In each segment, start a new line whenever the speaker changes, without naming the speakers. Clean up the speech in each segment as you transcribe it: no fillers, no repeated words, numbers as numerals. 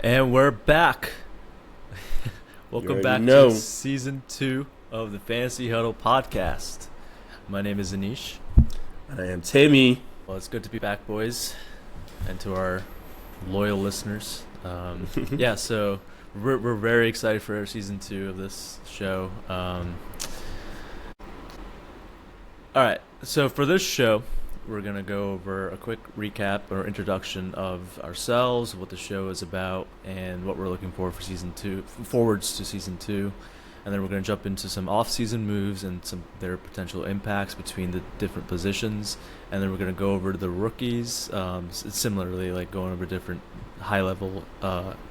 And we're back. Welcome back to Season 2 of the Fantasy Huddle Podcast. My name is Anish.
And I am Tammy.
Well, it's good to be back, boys. And to our loyal listeners. So we're very excited for Season 2 of this show. Alright, so for this show, we're going to go over a quick recap or introduction of ourselves, what the show is about, and what we're looking for Season 2, forwards to Season 2. And then we're going to jump into some off-season moves and some their potential impacts between the different positions. And then we're going to go over the rookies, similarly, like going over different high-level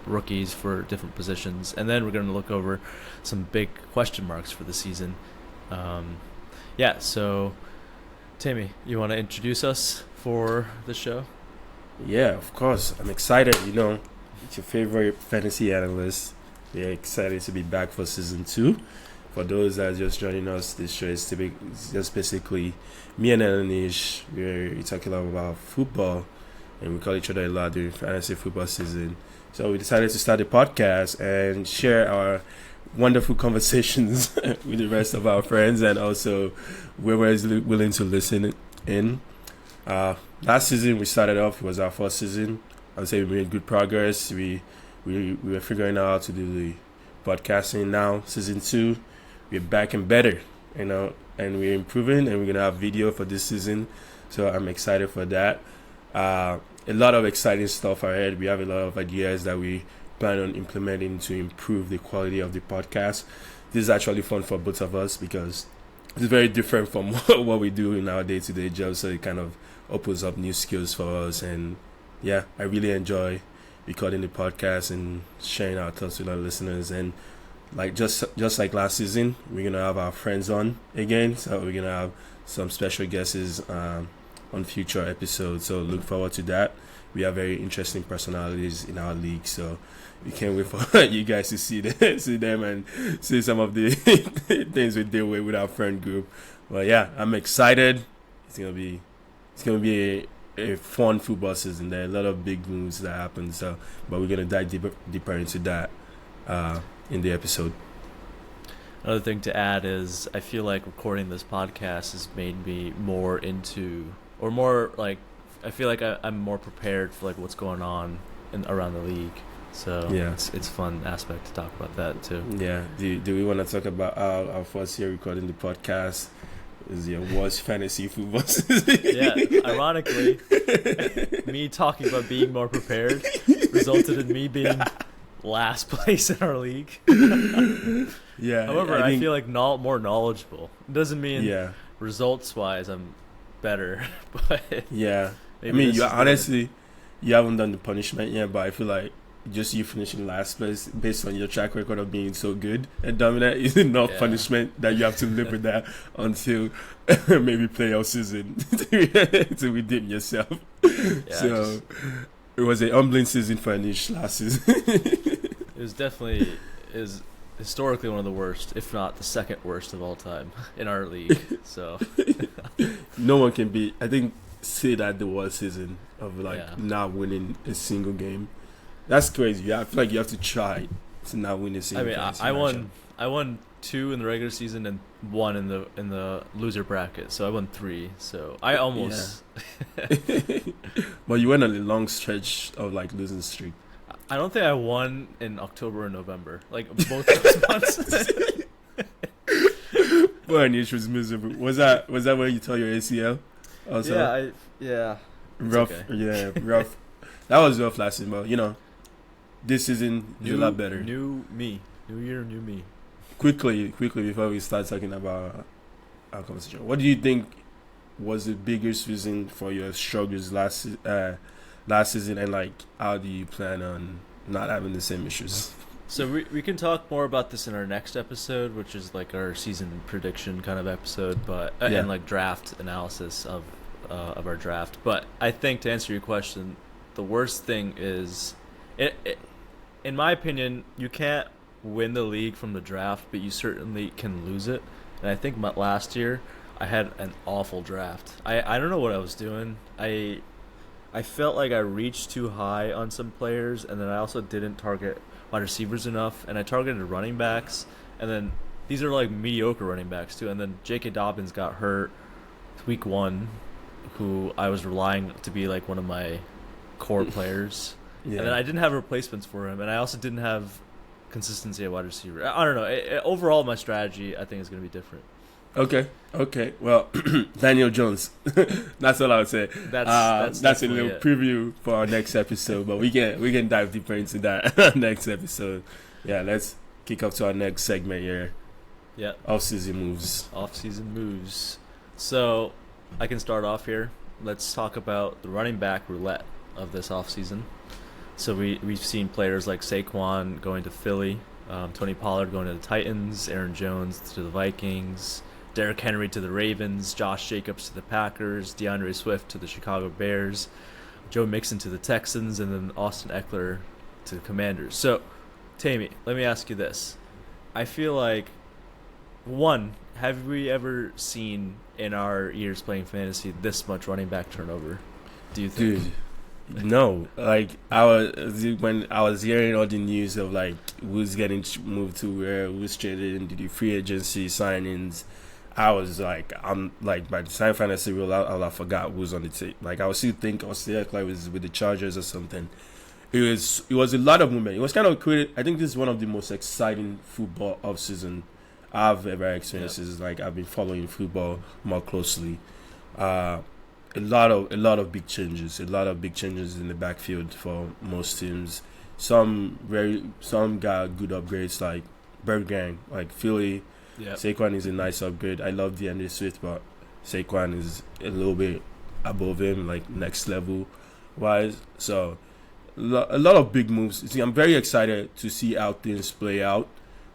rookies for different positions. And then we're going to look over some big question marks for the season. So Tammy, you want to introduce us for the show?
Yeah, of course. I'm excited. You know, it's your favorite fantasy analyst. We're excited to be back for Season 2. For those that are just joining us, this show is just basically me and Anish. We're talking a lot about football, and we call each other a lot during fantasy football season. So we decided to start a podcast and share our wonderful conversations with the rest of our friends, and also whoever is willing to listen in. Last season we started off, it was our first season. I would say we made good progress. We were figuring out how to do the podcasting. Now Season 2, we're back and better, and we're improving, and we're gonna have video for this season. So I'm excited for that. A lot of exciting stuff ahead. We have a lot of ideas that we plan on implementing to improve the quality of the podcast. This is actually fun for both of us because it's very different from what we do in our day-to-day job, so it kind of opens up new skills for us. And yeah, I really enjoy recording the podcast and sharing our thoughts with our listeners. And like just like last season, we're gonna have our friends on again, so we're gonna have some special guests on future episodes, so look forward to that. We have very interesting personalities in our league, so we can't wait for you guys to see them and see some of the things we deal with our friend group. But yeah, I'm excited. It's gonna be a fun football season. There are a lot of big moves that happen. But we're gonna dive deeper into that in the episode.
Another thing to add is I feel like recording this podcast has made me more into, or more like, I feel like I'm more prepared for like what's going on around the league. So yeah, it's a fun aspect to talk about that too.
Yeah. Do we want to talk about our first year recording the podcast? Is your worst fantasy football season?
Yeah. Ironically, me talking about being more prepared resulted in me being last place in our league.
Yeah.
However, I feel like more knowledgeable. It doesn't mean results wise I'm better, but
yeah. I mean, you haven't done the punishment yet, but I feel like just you finishing last place based on your track record of being so good and dominant is enough punishment that you have to live with that until maybe playoff season to redeem yourself. Yeah, it was a humbling season for Anish last season.
It was definitely historically one of the worst, if not the second worst of all time in our league. So
no one can say that the worst season of not winning a single game. That's crazy. I feel like you have to try to not win a single game.
I won 2 in the regular season and 1 in the loser bracket. So I won 3. So I almost.
Yeah. But you went on a long stretch of like losing streak.
I don't think I won in October and November. Like both those months.
Boy, Anish was miserable. Was that when you tore your ACL? Also?
Yeah.
Rough. Okay. Yeah, rough. That was rough last season, but this season is a lot better.
New year, new me.
Quickly, before we start talking about our conversation, what do you think was the biggest reason for your struggles last season, and like how do you plan on not having the same issues?
So we can talk more about this in our next episode, which is like our season prediction kind of episode, but and like draft analysis of our draft. But I think to answer your question, the worst thing is, in my opinion, you can't win the league from the draft, but you certainly can lose it. And I think last year I had an awful draft. I don't know what I was doing. I I felt like I reached too high on some players, and then I also didn't target wide receivers enough, and I targeted running backs, and then these are like mediocre running backs too, and then J.K. Dobbins got hurt week 1, who I was relying to be like one of my core players, and then I didn't have replacements for him, and I also didn't have consistency at wide receiver. I don't know. Overall, my strategy I think is going to be different.
Okay. Well, Daniel Jones. That's all I would say. That's a little preview for our next episode, but we can dive deeper into that next episode. Yeah, let's kick off to our next segment here.
Yeah.
Off-season moves.
So, I can start off here. Let's talk about the running back roulette of this offseason. So we've seen players like Saquon going to Philly, Tony Pollard going to the Titans, Aaron Jones to the Vikings, Derrick Henry to the Ravens, Josh Jacobs to the Packers, DeAndre Swift to the Chicago Bears, Joe Mixon to the Texans, and then Austin Eckler to the Commanders. So, Tammy, let me ask you this. I feel like, one, have we ever seen in our years playing fantasy this much running back turnover? Do you think?
Dude, no. Like, when I was hearing all the news of, like, who's getting moved to where, who's traded into the free agency signings, I was like, by the time fantasy roll out, I forgot who was on the team. Like, I was still thinking, like, was with the Chargers or something. It was a lot of movement. It was kind of cool. I think this is one of the most exciting football offseason I've ever experienced. Is like I've been following football more closely. A lot of big changes. A lot of big changes in the backfield for most teams. Some got good upgrades like Bird Gang, like Philly. Yep. Saquon is a nice upgrade. I love DeAndre Swift, but Saquon is a little bit above him, like next level wise. So a lot of big moves. See, I'm very excited to see how things play out.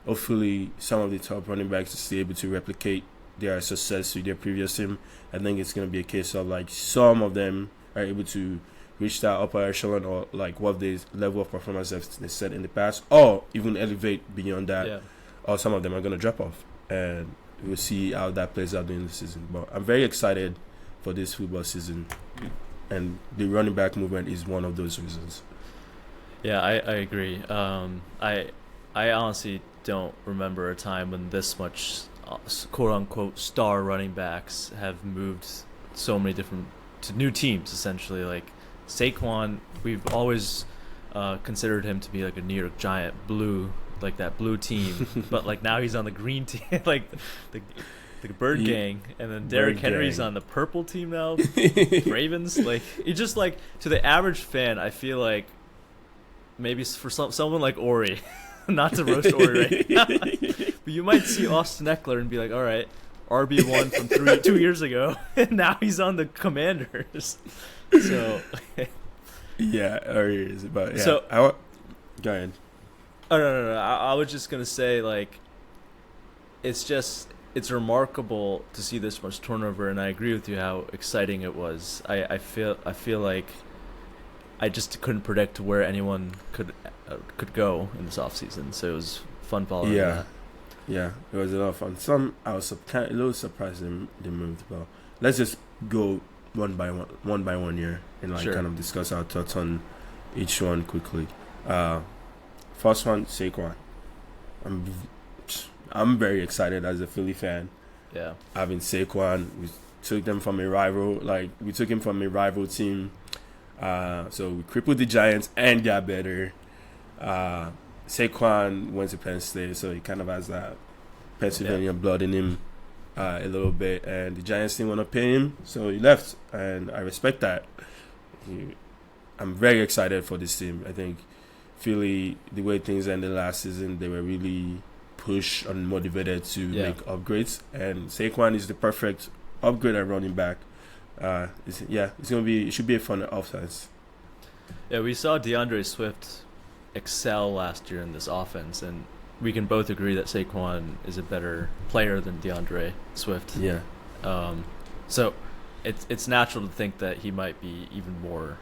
Hopefully, some of the top running backs are able to replicate their success with their previous team. I think it's going to be a case of like some of them are able to reach that upper echelon or like what the level of performance they set in the past, or even elevate beyond that. Yeah. Or some of them are going to drop off, and we'll see how that plays out during the season. But I'm very excited for this football season, and the running back movement is one of those reasons.
Yeah, I agree. I honestly don't remember a time when this much quote-unquote star running backs have moved so many different to new teams, essentially. Like Saquon, we've always considered him to be like a New York Giant blue, like that blue team, but like now he's on the green team, like the Bird Gang, and then Derrick Henry's on the purple team now, Ravens. Like it just like to the average fan, I feel like maybe for someone like Ori, not to roast Ori right now, but you might see Austin Eckler and be like, all right, RB1 from 2 years ago, and now he's on the Commanders. So
yeah, Ori is, but yeah.
So
go ahead.
Oh no! I was just gonna say, like, it's remarkable to see this much turnover, and I agree with you how exciting it was. I feel like I just couldn't predict where anyone could go in this offseason, so it was fun following that.
Yeah, it was a lot of fun. I was a little surprised they moved, but let's just go one by one here and kind of discuss our thoughts on each one quickly. First one, Saquon. I'm very excited as a Philly fan.
Yeah,
having Saquon, we took him from a rival team. So we crippled the Giants and got better. Saquon went to Penn State, so he kind of has that Pennsylvania blood in him a little bit, and the Giants didn't want to pay him, so he left, and I respect that. I'm very excited for this team. I think Philly, the way things ended last season, they were really pushed and motivated to make upgrades, and Saquon is the perfect upgrade at running back. It should be a fun offense.
Yeah, we saw DeAndre Swift excel last year in this offense, and we can both agree that Saquon is a better player than DeAndre Swift.
Yeah.
So it's natural to think that he might be even more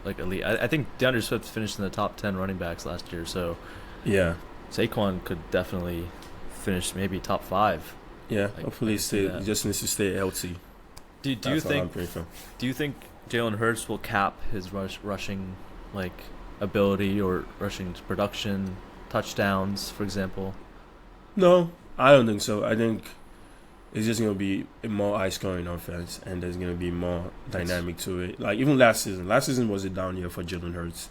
like elite. I think DeAndre Swift finished in the top 10 running backs last year, so
yeah,
Saquon could definitely finish maybe top 5.
Yeah, hopefully he just needs to stay healthy.
Do you think Jalen Hurts will cap his rushing like ability or rushing production, touchdowns, for example?
No, I don't think so. I think it's just going to be a more high-scoring offense, and there's going to be more dynamic to it. Like, even last season was a down year for Jalen Hurts.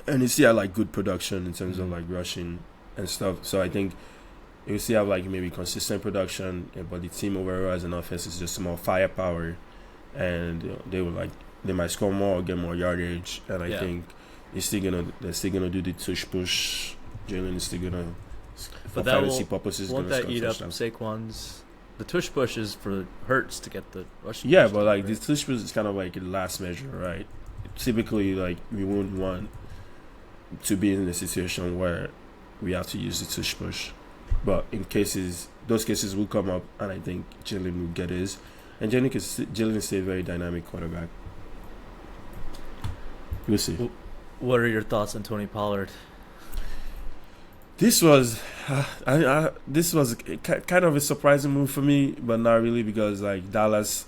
And he still had, like, good production in terms of, like, rushing and stuff. So I think you still have, like, maybe consistent production, but the team overall as an offense is just more firepower. And they might score more or get more yardage. And I think they're still gonna do the tush push. Jalen is still gonna, for fantasy purposes,
won't that eat up Saquon's? The tush push is for Hurts to get the rushing.
Yeah, but like the tush push is kind of like a last measure, right? Typically, like we wouldn't want to be in a situation where we have to use the tush push, but those cases will come up, and I think Jalen will get his. And Jalen is still a very dynamic quarterback. We'll see.
What are your thoughts on Tony Pollard?
This was kind of a surprising move for me, but not really, because like Dallas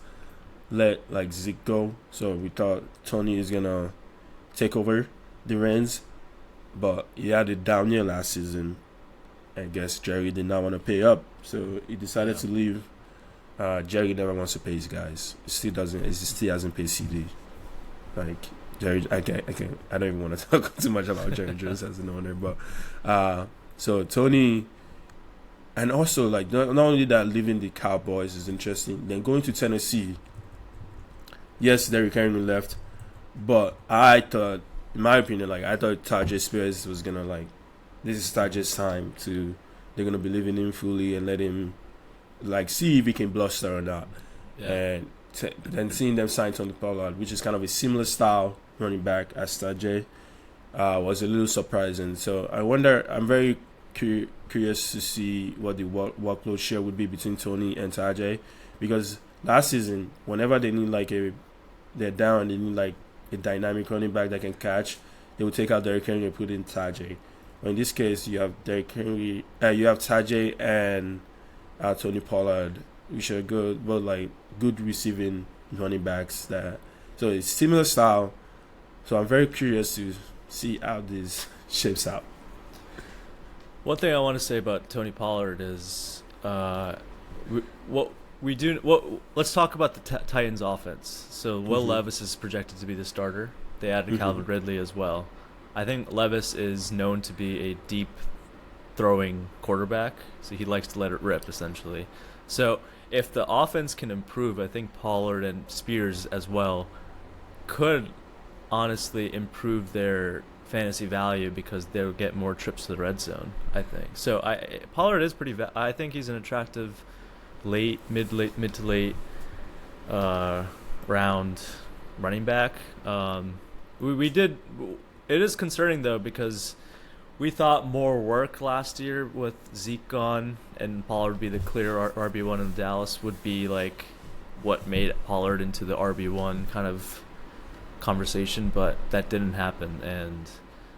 let like Zeke go, so we thought Tony is gonna take over the reins, but he had a down year last season. I guess Jerry did not want to pay up, so he decided to leave. Jerry never wants to pay his guys. He still hasn't paid CD. Like Jerry, I don't even want to talk too much about Jerry Jones as an owner, but so Tony, and also like not only that, leaving the Cowboys is interesting. Then going to Tennessee. Yes, Derrick Henry left, but I thought, in my opinion, like I thought Tajay Spears was gonna this is Tajay's time to. They're gonna believe in him fully and let him see if he can bluster or not. Yeah. And then seeing them sign Tony Pollard, which is kind of a similar style running back as Tajay, was a little surprising. So I wonder. I'm very curious to see what the workload share would be between Tony and Tajay, because last season, whenever they need they're down, they need a dynamic running back that can catch, they would take out Derrick Henry and put in Tajay. But in this case, you have Derrick Henry, you have Tajay and Tony Pollard, which are good, but good receiving running backs. So it's similar style. So I'm very curious to see how this shapes out.
One thing I want to say about Tony Pollard is let's talk about the Titans offense. So Will Levis is projected to be the starter. They added Calvin Ridley as well. I think Levis is known to be a deep throwing quarterback, so he likes to let it rip essentially. So if the offense can improve, I think Pollard and Spears as well could honestly improve their fantasy value, because they'll get more trips to the red zone, I think. So Pollard is I think he's an attractive mid to late round running back. It is concerning though, because we thought more work last year with Zeke gone and Pollard would be the clear RB1 in Dallas would be what made Pollard into the RB1 kind of conversation, but that didn't happen. And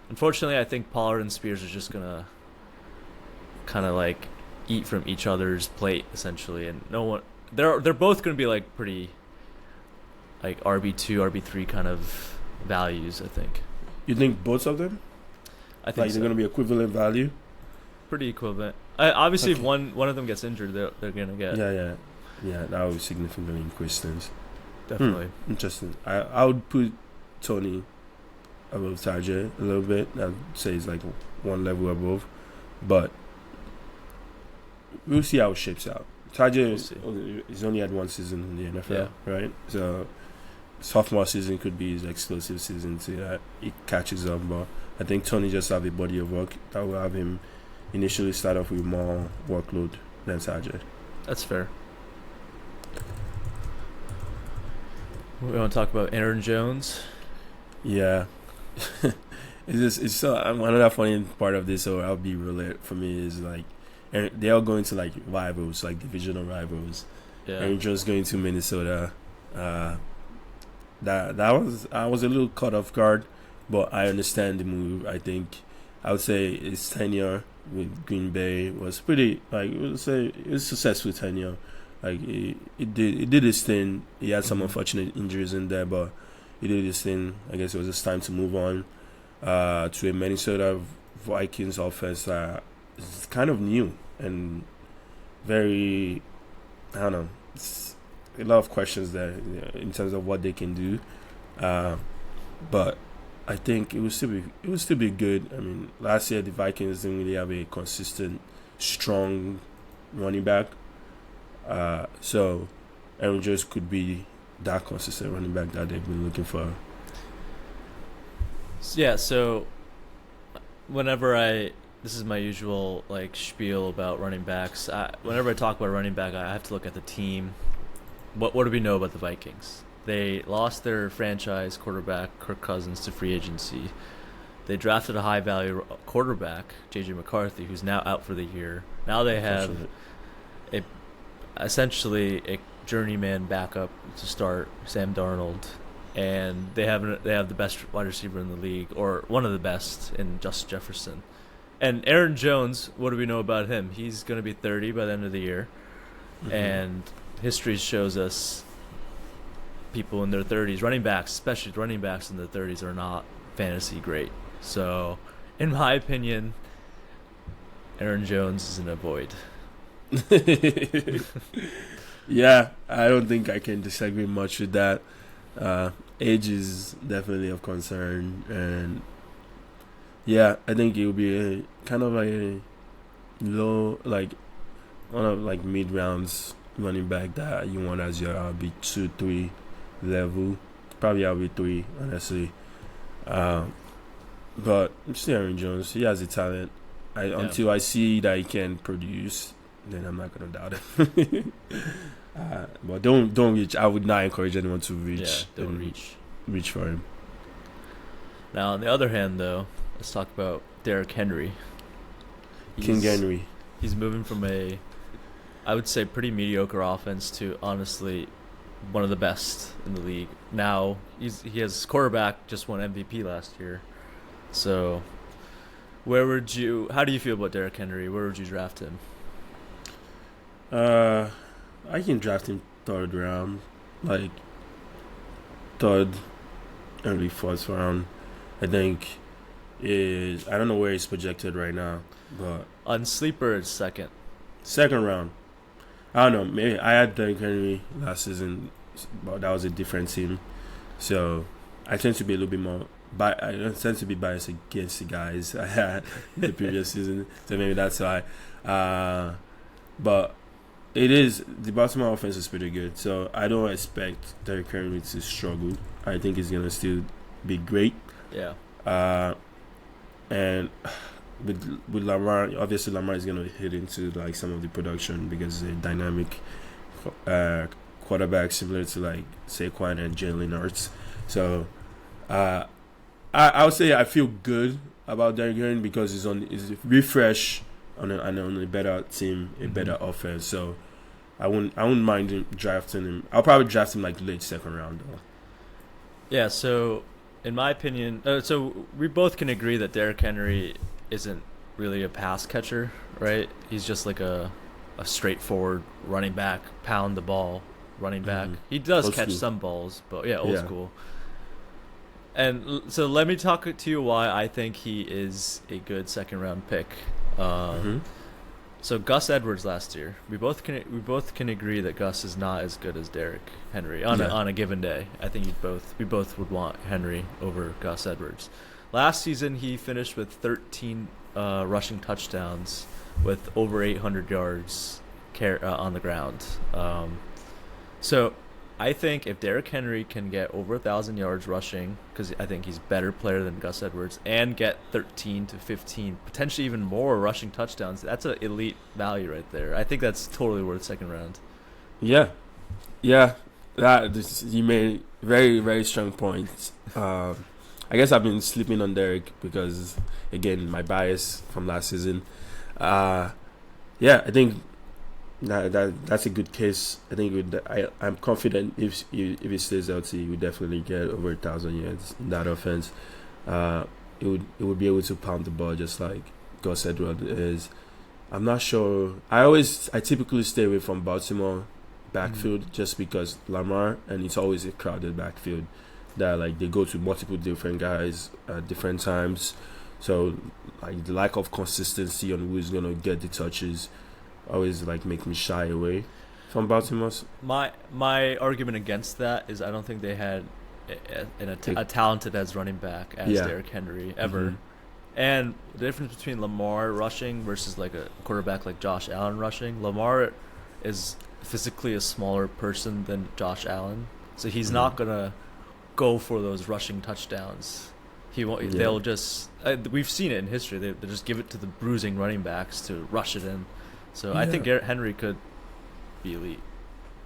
unfortunately, I think Pollard and Spears are just going to kind of eat from each other's plate essentially. And they're both going to be pretty RB2, RB3 kind of values, I think.
You think both of them?
I think
they're going to be equivalent value?
Pretty equivalent. Obviously, okay. If one of them gets injured, they're going to get...
Yeah, that would significantly increase things.
Definitely.
Interesting. I would put Tony above Tajay a little bit. I'd say he's one level above. But we'll see how it shapes out. Tajay he's only had one season in the NFL, right? So sophomore season could be his explosive season so that he catches up. But I think Tony just have a body of work that will have him initially start off with more workload than Tajay.
That's fair. We want to talk about Aaron Jones.
Yeah. it's so another funny part of this, or I'll be real for me, is they're all going to rivals, divisional rivals. Yeah. Aaron Jones going to Minnesota. I was a little caught off guard, but I understand the move. I would say his tenure with Green Bay was pretty it was a successful tenure, Like it did his thing. He had some unfortunate injuries in there, but he did his thing. I guess it was just time to move on to a Minnesota Vikings offense that is kind of new and very, I don't know, it's a lot of questions there in terms of what they can do. But I think it would still be good. I mean, last year the Vikings didn't really have a consistent, strong running back. So Aaron Rodgers could be that consistent running back that they've been looking for.
Yeah, so this is my usual like spiel about running backs. Whenever I talk about a running back, I have to look at the team. What do we know about the Vikings? They lost their franchise quarterback Kirk Cousins to free agency. They drafted a high value quarterback, JJ McCarthy, who's now out for the year. Now they have essentially a journeyman backup to start, Sam Darnold, and they have the best wide receiver in the league, or one of the best, in Justin Jefferson. And Aaron Jones, what do we know about him? He's going to be 30 by the end of the year, and history shows us people in their 30s, running backs, especially running backs in their 30s, are not fantasy great. So, in my opinion, Aaron Jones is an avoid.
Yeah, I don't think I can disagree much with that. Age is definitely of concern, and yeah, I think it will be a kind of like a low, like one of like mid rounds running back that you want as your RB 2-3 level. Probably RB 3, honestly. But still, Aaron Jones, he has the talent. Until I see that he can produce, then I'm not gonna doubt it. But don't reach. I would not encourage anyone to reach.
Yeah, don't
reach for him.
Now, on the other hand, though, let's talk about Derrick Henry.
King Henry.
He's moving from I would say, pretty mediocre offense to honestly one of the best in the league. Now he has quarterback, just won MVP last year. So, how do you feel about Derrick Henry? Where would you draft him?
I can draft him third round, like third, early fourth round. I think I don't know where he's projected right now, but
on Sleeper it's second
round. I don't know. Maybe I had Derrick Henry last season, but that was a different team. So I tend to be a little bit more. I tend to be biased against the guys I had the previous season, so maybe that's why. But the Baltimore offense is pretty good, so I don't expect Derrick Henry to struggle. I think he's gonna still be great.
Yeah.
And with Lamar, obviously Lamar is gonna hit into like some of the production because he's a dynamic quarterback similar to like Saquon and Jalen Hurts. So I would say I feel good about Derrick Henry because he's refresh on a better team, a better offense. So I wouldn't mind drafting him. I'll probably draft him like late second round though.
Yeah. So in my opinion, so we both can agree that Derrick Henry isn't really a pass catcher, right? He's just like a straightforward running back, pound the ball running back. He does
Old
catch
school.
some balls, but old school. And so let me talk to you why I think he is a good second round pick. So Gus Edwards last year, we both can agree that Gus is not as good as Derrick Henry on a given day. I think we both would want Henry over Gus Edwards. Last season he finished with 13 rushing touchdowns with over 800 yards on the ground. So I think if Derrick Henry can get over 1,000 yards rushing, because I think he's a better player than Gus Edwards, and get 13 to 15, potentially even more rushing touchdowns, that's an elite value right there. I think that's totally worth second round.
Yeah. You made very, very strong points. I guess I've been sleeping on Derrick because, again, my bias from last season. I think that's a good case. I think I'm confident if he stays healthy, he would definitely get over 1,000 yards in that offense. It would be able to pound the ball just like Gus Edwards is. I'm not sure. I typically stay away from Baltimore backfield just because Lamar, and it's always a crowded backfield that like they go to multiple different guys at different times. So like the lack of consistency on who's gonna get the touches always like make me shy away from Baltimore.
My argument against that is I don't think they had a talented as running back as Derrick Henry ever. Mm-hmm. And the difference between Lamar rushing versus like a quarterback like Josh Allen rushing, Lamar is physically a smaller person than Josh Allen, so he's not gonna go for those rushing touchdowns. He won't. Yeah. They'll just. We've seen it in history. They just give it to the bruising running backs to rush it in. So I think Henry could be elite.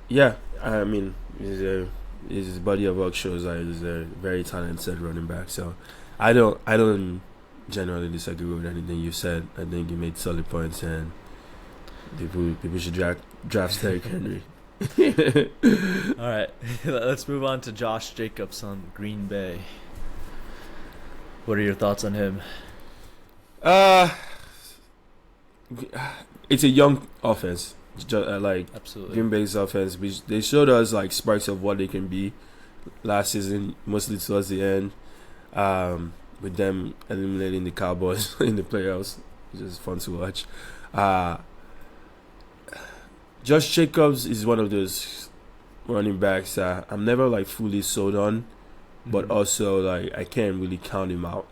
Yeah, I mean, his body of work shows that he's a very talented running back. So I don't generally disagree with anything you said. I think you made solid points, and people should draft Derrick Henry.
All right, let's move on to Josh Jacobs on Green Bay. What are your thoughts on him?
It's a young offense, like
absolutely.
Green Bay's offense. They showed us like sparks of what they can be last season, mostly towards the end, with them eliminating the Cowboys in the playoffs, which is fun to watch. Josh Jacobs is one of those running backs that I'm never like fully sold on, but also like I can't really count him out.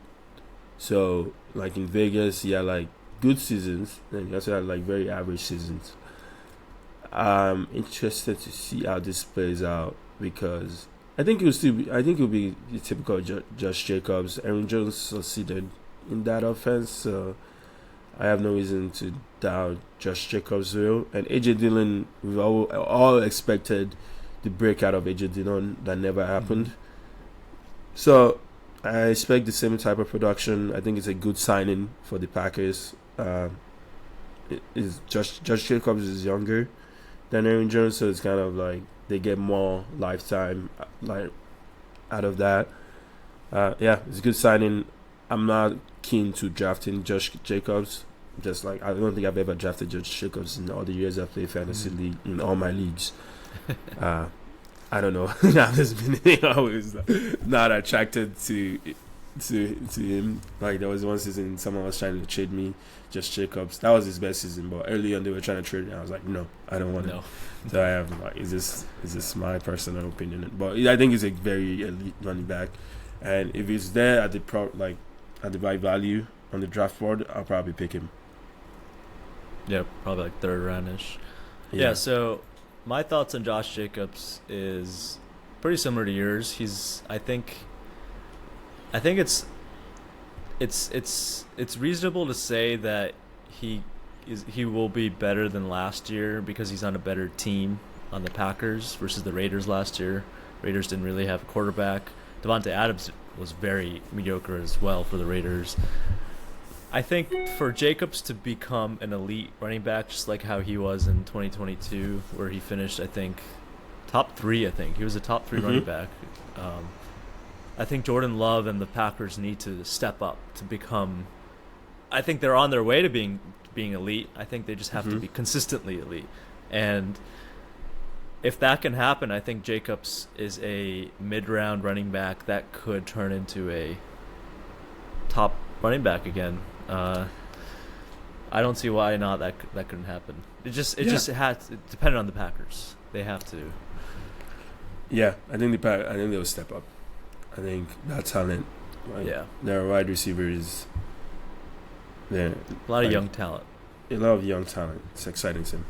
So like in Vegas, he had like good seasons, and he also had like very average seasons. I'm interested to see how this plays out because I think it'll be the typical Josh Jacobs. Aaron Jones succeeded in that offense, so I have no reason to doubt Josh Jacobs will. And AJ Dillon, we've all expected the breakout of AJ Dillon that never happened. So I expect the same type of production. I think it's a good signing for the Packers. Josh Jacobs is younger than Aaron Jones, so it's kind of like they get more lifetime like out of that. It's a good signing. I'm not keen to drafting Josh Jacobs. Just like I don't think I've ever drafted Josh Jacobs in all the years I've played fantasy league in all my leagues. I don't know. I've just been always not attracted to him. Like there was one season someone was trying to trade me Josh Jacobs. That was his best season, but early on they were trying to trade me. I was like, no, I don't want it. So I have like, is this my personal opinion? But I think he's a very elite running back, and if he's there at the at the right value on the draft board, I'll probably pick him.
Yeah, probably like third roundish. Yeah. So my thoughts on Josh Jacobs is pretty similar to yours. I think it's reasonable to say that he will be better than last year because he's on a better team on the Packers versus the Raiders last year. Raiders didn't really have a quarterback. Devontae Adams was very mediocre as well for the Raiders. I think for Jacobs to become an elite running back, just like how he was in 2022, where he finished, I think, top 3. I think he was a top 3 running back. I think Jordan Love and the Packers need to step up to become. I think they're on their way to being elite. I think they just have to be consistently elite, and if that can happen, I think Jacobs is a mid-round running back that could turn into a top running back again. I don't see why not that couldn't happen. It just depended on the Packers. They have to.
Yeah, I think they'll step up. I think that talent. Their wide receivers. Yeah,
a lot of young talent.
A lot of young talent. It's exciting to him.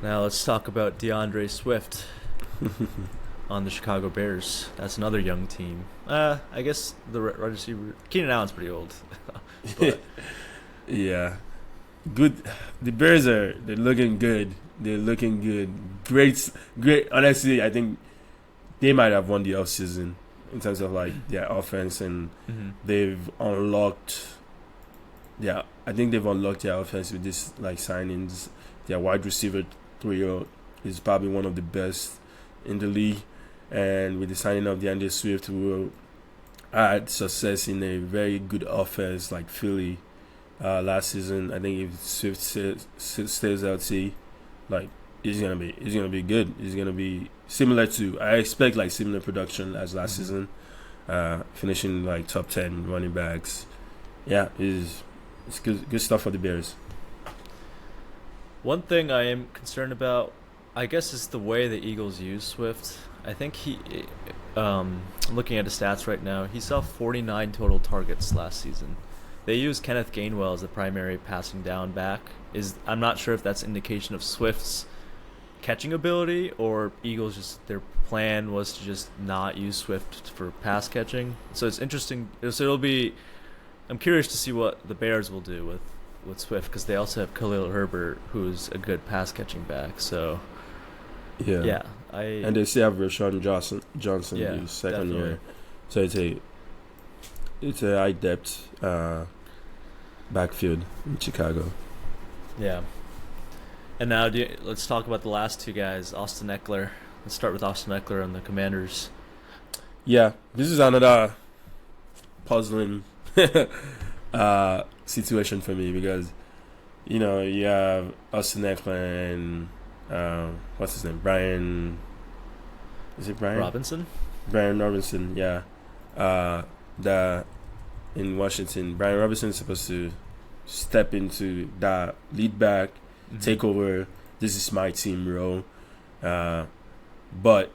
Now let's talk about DeAndre Swift on the Chicago Bears. That's another young team. I guess the wide receiver Keenan Allen's pretty old.
Yeah, good. The Bears they're looking good. They're looking good. Great. Honestly, I think they might have won the offseason in terms of like their offense, and they've unlocked. Yeah, I think they've unlocked their offense with this like signings. Their wide receiver trio is probably one of the best in the league, and with the signing of DeAndre Swift, who will add success in a very good offense like Philly last season. I think if Swift stays healthy, like he's gonna be good. He's gonna be similar to, I expect like similar production as last season, finishing like top 10 running backs. Yeah, it's good stuff for the Bears.
One thing I am concerned about, I guess, is the way the Eagles use Swift. I think looking at his stats right now, he saw 49 total targets last season. They used Kenneth Gainwell as the primary passing down back. I'm not sure if that's an indication of Swift's catching ability, or Eagles just their plan was to just not use Swift for pass catching. So it's interesting. So I'm curious to see what the Bears will do with Swift, because they also have Khalil Herbert, who's a good pass catching back. So yeah,
and they still have Rashawn Johnson, who's second
definitely.
year. So it's a high depth backfield in Chicago.
Yeah. And now let's talk about the last two guys, Austin Eckler. Let's start with Austin Eckler and the Commanders.
Yeah, this is another puzzling situation for me, because you have Austin Eckler and what's his name, Brian? Is it Brian
Robinson?
Brian Robinson, yeah. In Washington, Brian Robinson is supposed to step into that lead back, take over. This is my team role, but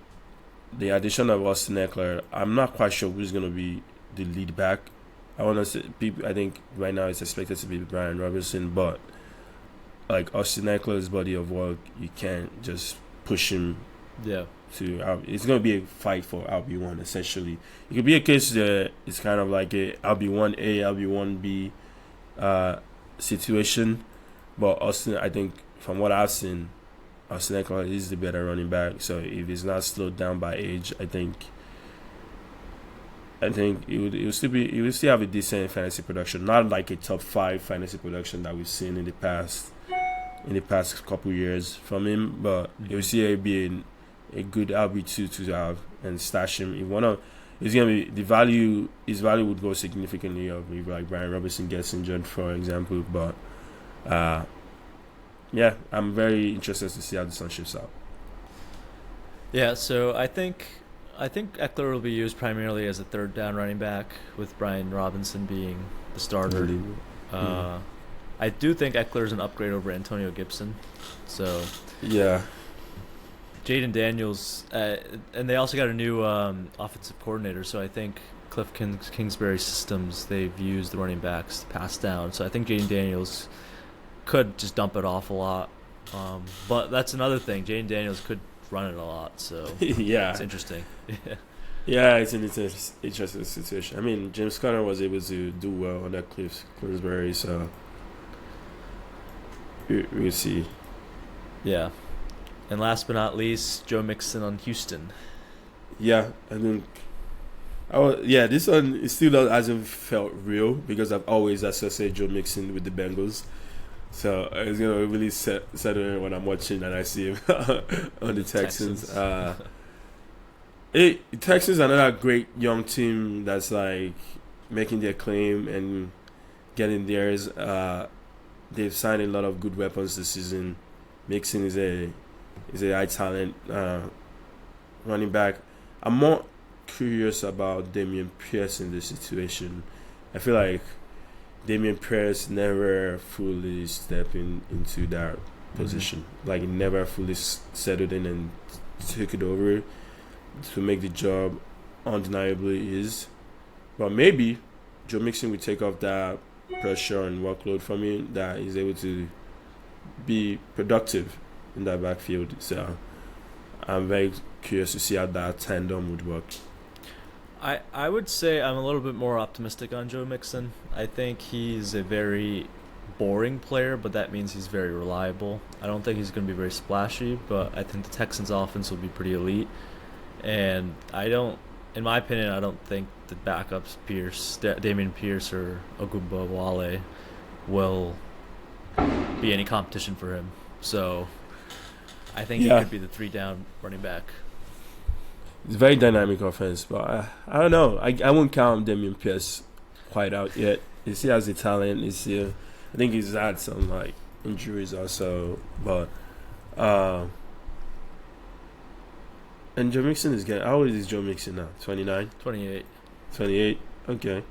the addition of Austin Eckler, I'm not quite sure who's going to be the lead back. I think right now it's expected to be Brian Robinson, but like Austin Eckler's body of work, you can't just push him.
Yeah.
It's going to be a fight for RB1 essentially. It could be a case that it's kind of like a RB1A, RB1B situation, but Austin, I think from what I've seen, Austin Eckler is the better running back. So if he's not slowed down by age, I think it will still have a decent fantasy production. Not like a top 5 fantasy production that we've seen in the past couple years from him, but it will still be a good RB2 to have and stash him. It's gonna be his value would go significantly up if like Brian Robinson gets injured, for example. But yeah, I'm very interested to see how this one shifts out.
Yeah, so I think Eckler will be used primarily as a third down running back, with Brian Robinson being the starter. I do think Eckler is an upgrade over Antonio Gibson. So
yeah.
Jaden Daniels, and they also got a new offensive coordinator, so I think Cliff Kingsbury's systems, they've used the running backs to pass down. So I think Jaden Daniels could just dump it off a lot. But that's another thing. Jaden Daniels could run it a lot, so
yeah,
it's interesting.
Yeah, it's an interesting situation. I mean, James Conner was able to do well on that Cliff Kingsbury, so we'll see.
Yeah. And last but not least, Joe Mixon on Houston.
Yeah, I think. This one hasn't felt real, because I've always associated Joe Mixon with the Bengals. So it's gonna really settle in when I'm watching and I see him on the Texans. Texans are another great young team that's like making their claim and getting theirs. They've signed a lot of good weapons this season. Mixon is a high talent running back. I'm more curious about Dameon Pierce in this situation. I feel like Dameon Pierce never fully stepped into that position. Like, he never fully settled in and took it over to make the job undeniably his. But maybe Joe Mixon will take off that pressure and workload from him, that he's able to be productive in that backfield. So I'm very curious to see how that tandem would work.
I would say I'm a little bit more optimistic on Joe Mixon. I think he's a very boring player, but that means he's very reliable. I don't think he's going to be very splashy, but I think the Texans' offense will be pretty elite. And in my opinion, I don't think the backups, Dameon Pierce or Ogunbowale, will be any competition for him. So I think he could be the 3-down running back.
It's a very dynamic offense, but I don't know. I won't count Dameon Pierce quite out yet. He still has the talent. I think he's had some like injuries also, but And Joe Mixon is getting. How old is Joe Mixon now? 29?
28.
28? Okay.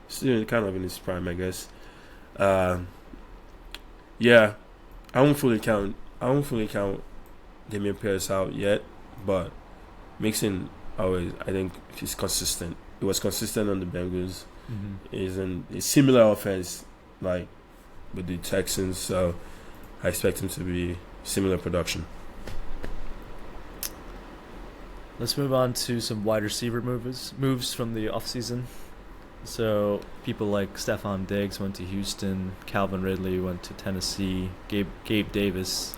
Still kind of in his prime, I guess. Yeah. I won't fully count Damian Pierce out yet, but Mixon always, I think, he's consistent. He was consistent on the Bengals.
Mm-hmm.
He's in a similar offense, like with the Texans, so I expect him to be similar production.
Let's move on to some wide receiver moves from the offseason. So people like Stefon Diggs went to Houston, Calvin Ridley went to Tennessee, Gabe Davis,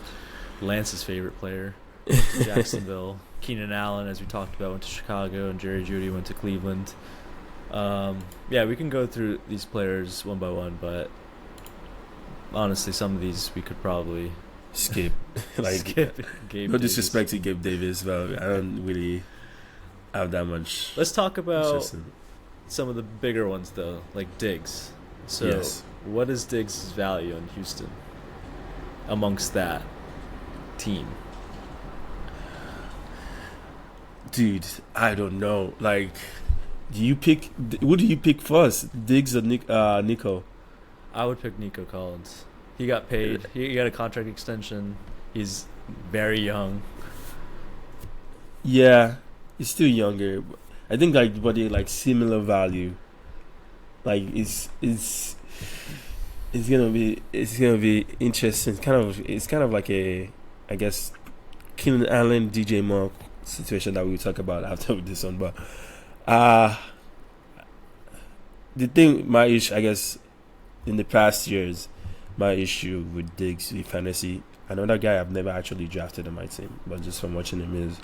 Lance's favorite player, went to Jacksonville, Keenan Allen, as we talked about, went to Chicago, and Jerry Jeudy went to Cleveland. Yeah, we can go through these players one by one, but honestly, some of these we could probably
skip.
Skip Gabe
No
Davis.
disrespect to Gabe Davis, but I don't really have that much.
Let's talk about
interest in-
some of the bigger ones, though, like Diggs. So,
Yes.
what is Diggs' value in Houston amongst that team?
Dude, I don't know. Like, who do you pick first? Diggs or Nico?
I would pick Nico Collins. He got paid. He got a contract extension. He's very young.
Yeah, he's still younger. I think but they like similar value. Like it's gonna be interesting. It's kind of like a, I guess, Keenan Allen, DJ Moore situation that we'll talk about after this one. But the thing, my issue, I guess, in the past years, my issue with Diggs with fantasy, another guy I've never actually drafted on my team, but just from watching him, is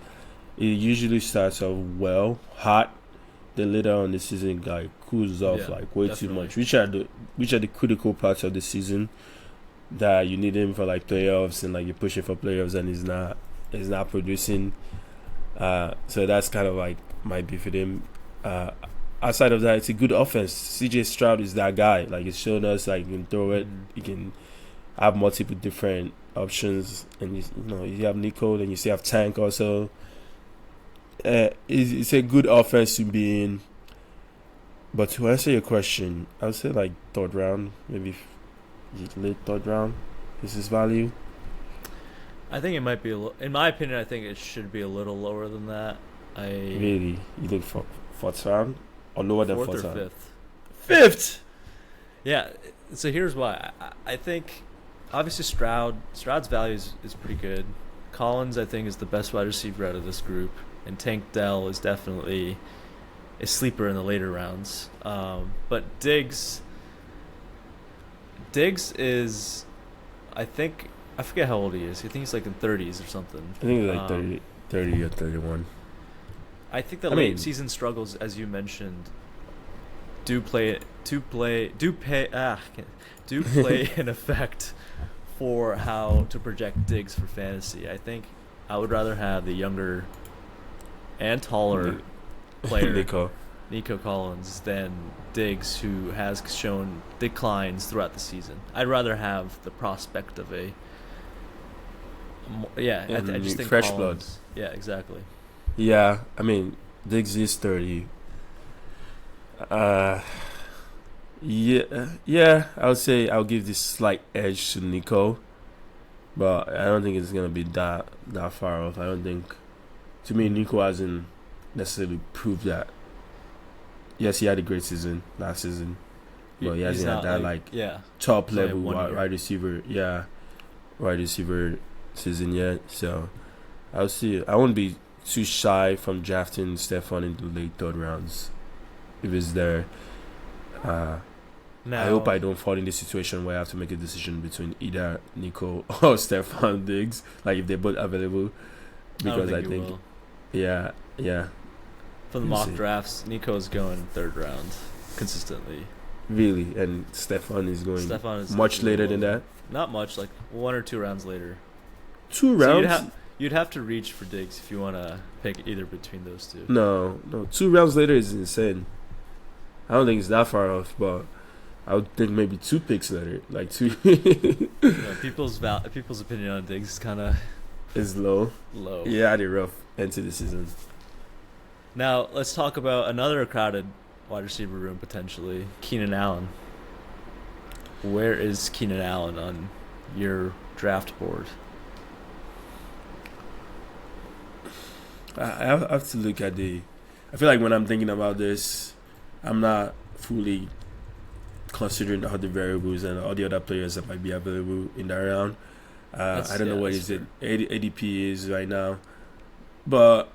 it usually starts off well, hot, then later on the season like cools off like way too much. Which are the critical parts of the season that you need him for like playoffs, and like you're pushing for playoffs and he's not producing. So that's kind of like my beef with him. Outside of that, it's a good offense. CJ Stroud is that guy. Like, it's shown us like you can throw it, you can have multiple different options, and you have Nico, then you still have Tank also. It's a good offense to be in. But to answer your question, I would say like third round, maybe late third round is his value.
I think it might be in my opinion. I think it should be a little lower than that.
Really, you think fourth round or lower than fourth round?
Fifth.
Fifth.
Yeah. So here's why. I think obviously Stroud's value is pretty good. Collins, I think, is the best wide receiver out of this group, and Tank Dell is definitely a sleeper in the later rounds. But Diggs is, I forget how old he is. I think he's like in 30s or something.
I think he's like 30 or 31.
I think the late season struggles, as you mentioned, do play an effect for how to project Diggs for fantasy. I think I would rather have the younger and taller player Nico Collins than Diggs, who has shown declines throughout the season. I'd rather have the prospect of I just think
fresh
Collins, blood. Yeah, exactly.
Yeah, I mean, Diggs is 30. Yeah, I would say I'll give this slight edge to Nico, but I don't think it's gonna be that far off. I don't think. To me, Nico hasn't necessarily proved that. Yes, he had a great season last season, but he hasn't had that top level wide receiver. Yeah, wide receiver season yet. So I'll see. I won't be too shy from drafting Stefon in the late third rounds if it's there. I hope I don't fall in this situation where I have to make a decision between either Nico or Stefon Diggs, like if they're both available, because I think yeah.
For the mock drafts, Nico's going third round consistently.
Really, and Stefon is going much later than that.
Not much, like 1 or 2 rounds later.
2 rounds.
You'd have to reach for Diggs if you want to pick either between those two.
No, 2 rounds later is insane. I don't think it's that far off, but I would think maybe 2 picks later, like 2.
People's opinion on Diggs is kind of
is low.
Low.
He had a rough end to the season.
Now let's talk about another crowded wide receiver room potentially. Keenan Allen. Where is Keenan Allen on your draft board?
I have to look at the. I feel like when I'm thinking about this, I'm not fully considering all the variables and all the other players that might be available in that round. I don't know what is it ADP is right now, but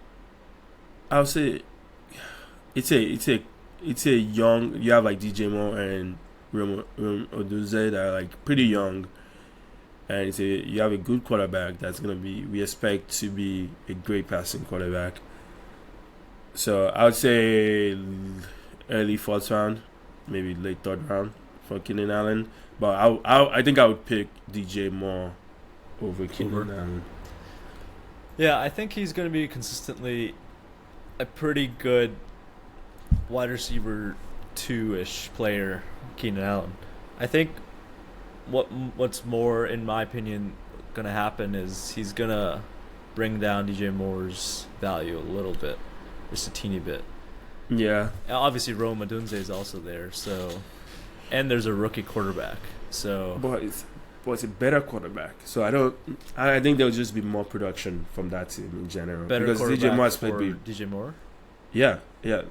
I'll say it's a young. You have like DJ Moore and Odunze that are like pretty young, and you have a good quarterback that's gonna be. We expect to be a great passing quarterback. So I would say early fourth round, maybe late third round for Keenan Allen. But I think I would pick DJ Moore over Keenan Allen.
Yeah, I think he's going to be consistently a pretty good wide receiver 2-ish player, Keenan Allen. I think what's more, in my opinion, going to happen is he's going to bring down DJ Moore's value a little bit, just a teeny bit.
Yeah.
Obviously, Rome Odunze is also there, and there's a rookie quarterback, so.
But it's a better quarterback, so I think there'll just be more production from that team in general.
Better
because DJ Moore played
DJ Moore.
Yeah.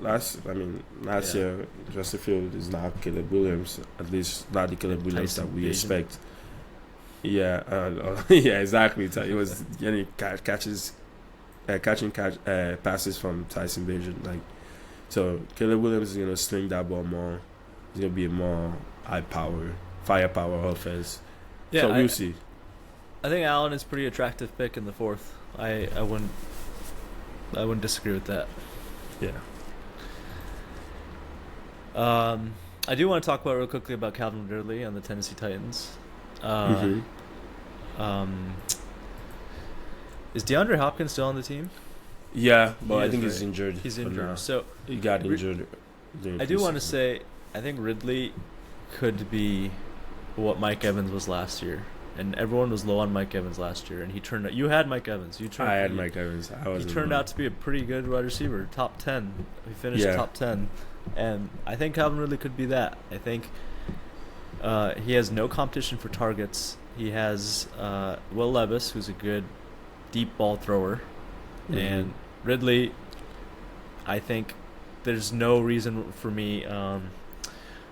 Last year, Justin Field is not Caleb Williams. At least not the Caleb Williams that we expect. Yeah, yeah, exactly. It was getting catching passes from Tyson Bagent. Like, so Caleb Williams is gonna sling that ball more. It's gonna be a more firepower offense.
Yeah,
so we'll see.
I think Allen is a pretty attractive pick in the fourth. I wouldn't disagree with that.
Yeah.
I do want to talk real quickly about Calvin Ridley on the Tennessee Titans. Is DeAndre Hopkins still on the team?
Yeah, but I think he's injured.
He's injured. So
he got injured.
I do want to say I think Ridley could be what Mike Evans was last year, and everyone was low on Mike Evans last year, and he turned out. You had Mike Evans.
I had Mike Evans.
He turned out to be a pretty good wide receiver, top 10. He finished top 10, and I think Calvin Ridley could be that. I think he has no competition for targets. He has Will Levis, who's a good deep ball thrower, and Ridley. I think there's no reason for me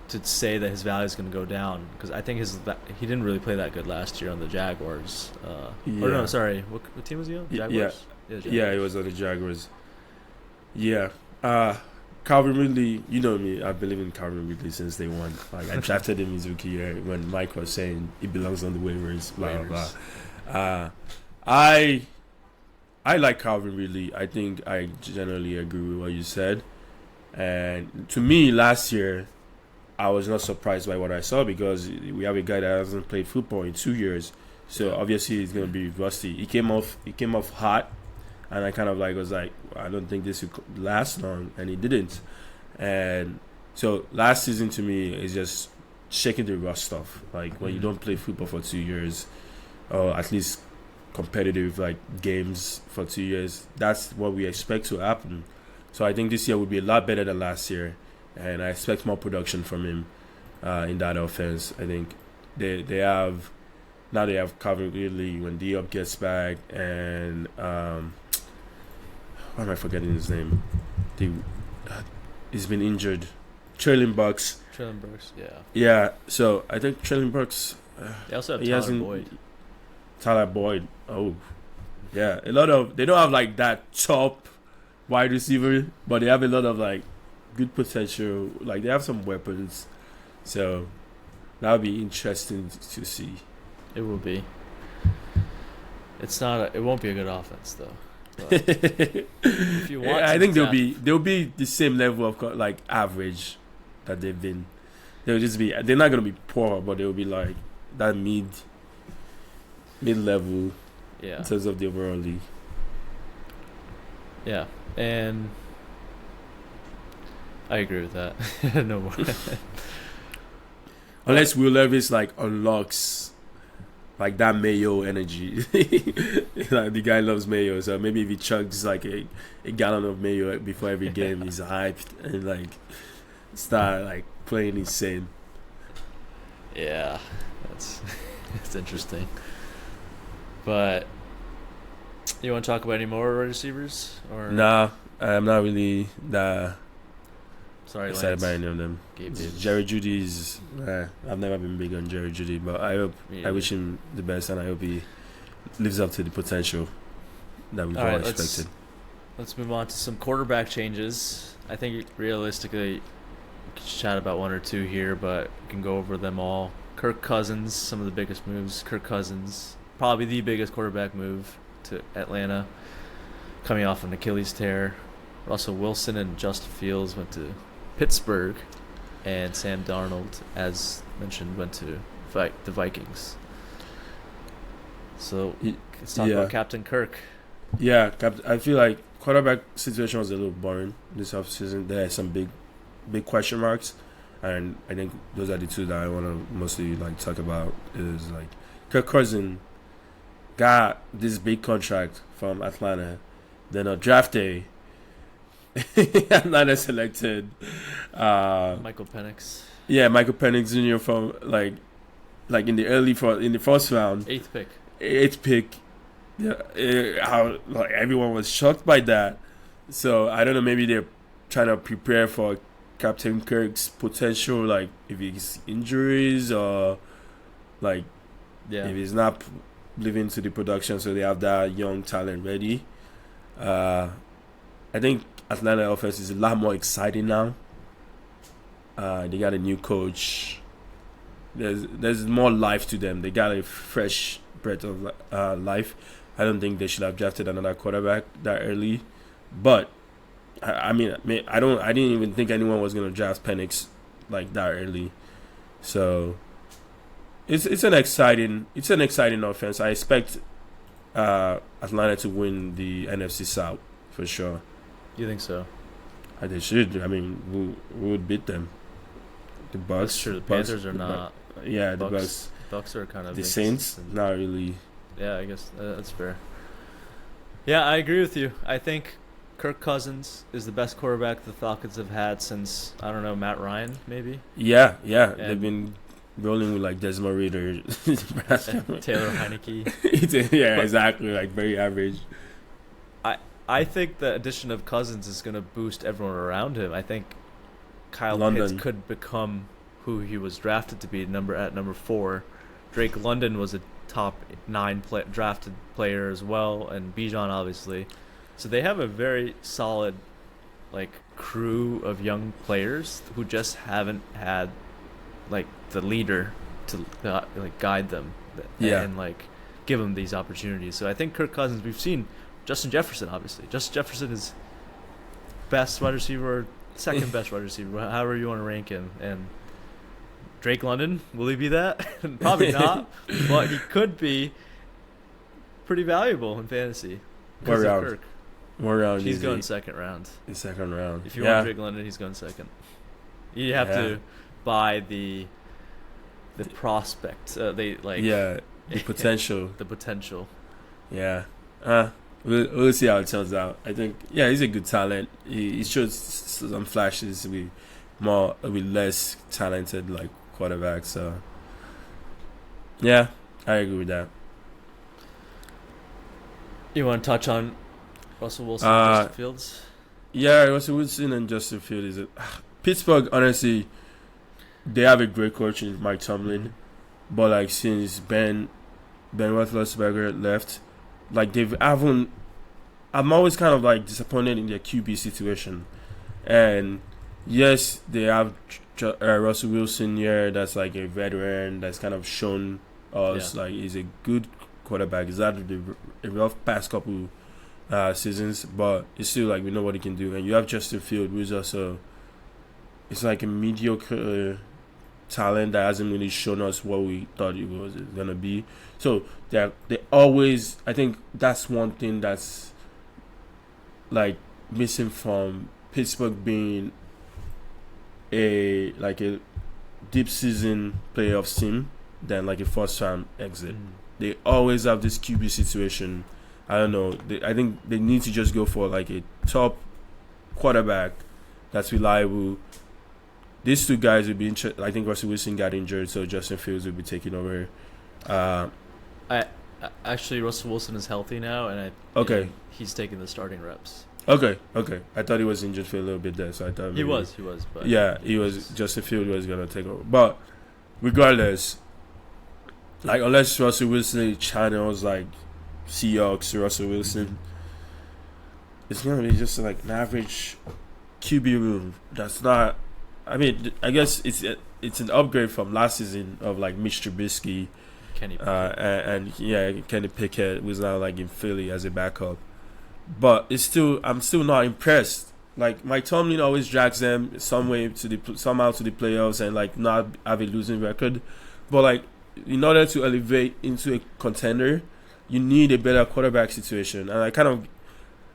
to say that his value is going to go down, because I think he didn't really play that good last year on the Jaguars. Or no, sorry, what team was he on? Jaguars?
Yeah, he was on the Jaguars. Yeah, Calvin Ridley, you know me, I believe in Calvin Ridley since day one. Like, I drafted him his rookie year when Mike was saying he belongs on the waivers, blah blah blah. I like Calvin Ridley. I think I generally agree with what you said. And to me, last year, I was not surprised by what I saw, because we have a guy that hasn't played football in 2 years, so obviously he's gonna be rusty. He came off hot, and I kind of was like, I don't think this would last long, and he didn't. And so last season to me is just shaking the rust off. Like, when you don't play football for 2 years, or at least competitive games for 2 years, that's what we expect to happen. So I think this year would be a lot better than last year, and I expect more production from him in that offense. I think they have Calvin Ridley when Diop gets back, and why am I forgetting his name? He's been injured. Traylon Burks,
yeah.
Yeah, so I think Traylon Burks.
They also have
Tyler Boyd. Oh, yeah. They don't have that top wide receiver, but they have a lot of good potential. They have some weapons, so that'll be interesting to see.
It will be. It won't be a good offense though. If you want,
I think they'll be the same level of average that they've been. They'll just be. They're not gonna be poor, but they'll be that mid level.
Yeah.
In terms of the overall league.
Yeah, and I agree with that. No more.
Unless Will Levis unlocks like that mayo energy. Like the guy loves mayo, so maybe if he chugs like a gallon of mayo before every game, he's hyped and like start like playing insane.
Yeah, that's it's interesting. But you want to talk about any more wide receivers? Or
Nah, I'm not really that
sorry,
excited
Lance.
by any of them.
Gabe Davis.
Jerry Jeudy is. I've never been big on Jerry Jeudy, but I wish him the best, and I hope he lives up to the potential that we've all expected.
Let's move on to some quarterback changes. I think realistically, we can chat about one or two here, but we can go over them all. Kirk Cousins, some of the biggest moves. Kirk Cousins, probably the biggest quarterback move to Atlanta, coming off an Achilles tear. Russell Wilson and Justin Fields went to Pittsburgh, and Sam Darnold, as mentioned, went to the Vikings. So let's talk about Captain Kirk.
Yeah, I feel like quarterback situation was a little boring this offseason. There are some big question marks, and I think those are the two that I want to mostly like talk about. Is like Kirk Cousins got this big contract from Atlanta, then on draft day, Atlanta selected
Michael Penix.
Yeah, Michael Penix Jr. from like in the first round, eighth pick. Yeah, how like everyone was shocked by that. So I don't know. Maybe they're trying to prepare for Captain Kirk's potential, like if he's injuries or like if he's not living to the production, so they have that young talent ready. I think Atlanta offense is a lot more exciting now. They got a new coach. There's more life to them. They got a fresh breath of life. I don't think they should have drafted another quarterback that early, but I didn't even think anyone was gonna draft Penix like that early. So it's an exciting offense. I expect Atlanta to win the NFC South for sure.
You think so?
They should. I mean, who would beat them? The Bucks.
That's true. The Panthers are not.
Yeah, the Bucks.
Bucks are kind of
the Saints. Not really.
Yeah, I guess that's fair. Yeah, I agree with you. I think Kirk Cousins is the best quarterback the Falcons have had since, I don't know, Matt Ryan, maybe?
Yeah. They've been rolling with, like, Desmond Ridder.
Taylor Heineke.
Exactly. Like, very average.
I think the addition of Cousins is going to boost everyone around him. I think Kyle Pitts could become who he was drafted to be at number 4. Drake London was a top 9 drafted player as well, and Bijan obviously. So they have a very solid like crew of young players who just haven't had like the leader to like guide them and like give them these opportunities. So I think Kirk Cousins, we've seen Justin Jefferson obviously. Justin Jefferson is best wide receiver, second best wide receiver, however you want to rank him, and Drake London, will he be that? Probably not, but he could be pretty valuable in fantasy.
More round.
He's going second round.
In second round.
If you want Drake London, he's going second. You have to buy the prospect.
The potential.
The potential.
Yeah. We'll see how it turns out. I think he's a good talent. He shows some flashes to be less talented like quarterback. So yeah, I agree with that. You
want to touch on Russell Wilson and Justin Fields?
Yeah, Russell Wilson and Justin Fields. Pittsburgh, honestly, they have a great coach in Mike Tomlin, but like since Ben Roethlisberger left, like I'm always kind of like disappointed in their QB situation. And yes, they have Russell Wilson here. That's like a veteran. That's kind of shown us like he's a good quarterback. He's had a rough past couple seasons, but it's still like we know what he can do. And you have Justin Fields, who's also it's like a mediocre talent that hasn't really shown us what we thought he was gonna be. So they always. I think that's one thing that's like missing from Pittsburgh being a deep season playoff team than like a first round exit.
Mm.
They always have this QB situation. I don't know. I think they need to just go for like a top quarterback that's reliable. These two guys would be interested. I think Russell Wilson got injured, so Justin Fields will be taking over.
Actually, Russell Wilson is healthy now, and he's taking the starting reps.
Okay. I thought he was injured for a little bit there, so I thought maybe,
He was, but
yeah, he was. Justin Fields was gonna take over, but regardless, like unless Russell Wilson channels like Seahawks, Russell Wilson, it's gonna be just like an average QB room. That's not. I mean, I guess it's an upgrade from last season of like Mitch Trubisky,
Kenny Pickett.
Kenny Pickett was now like in Philly as a backup, but I'm still not impressed. Like Mike Tomlin always drags them somehow to the playoffs and like not have a losing record, but like in order to elevate into a contender, you need a better quarterback situation. And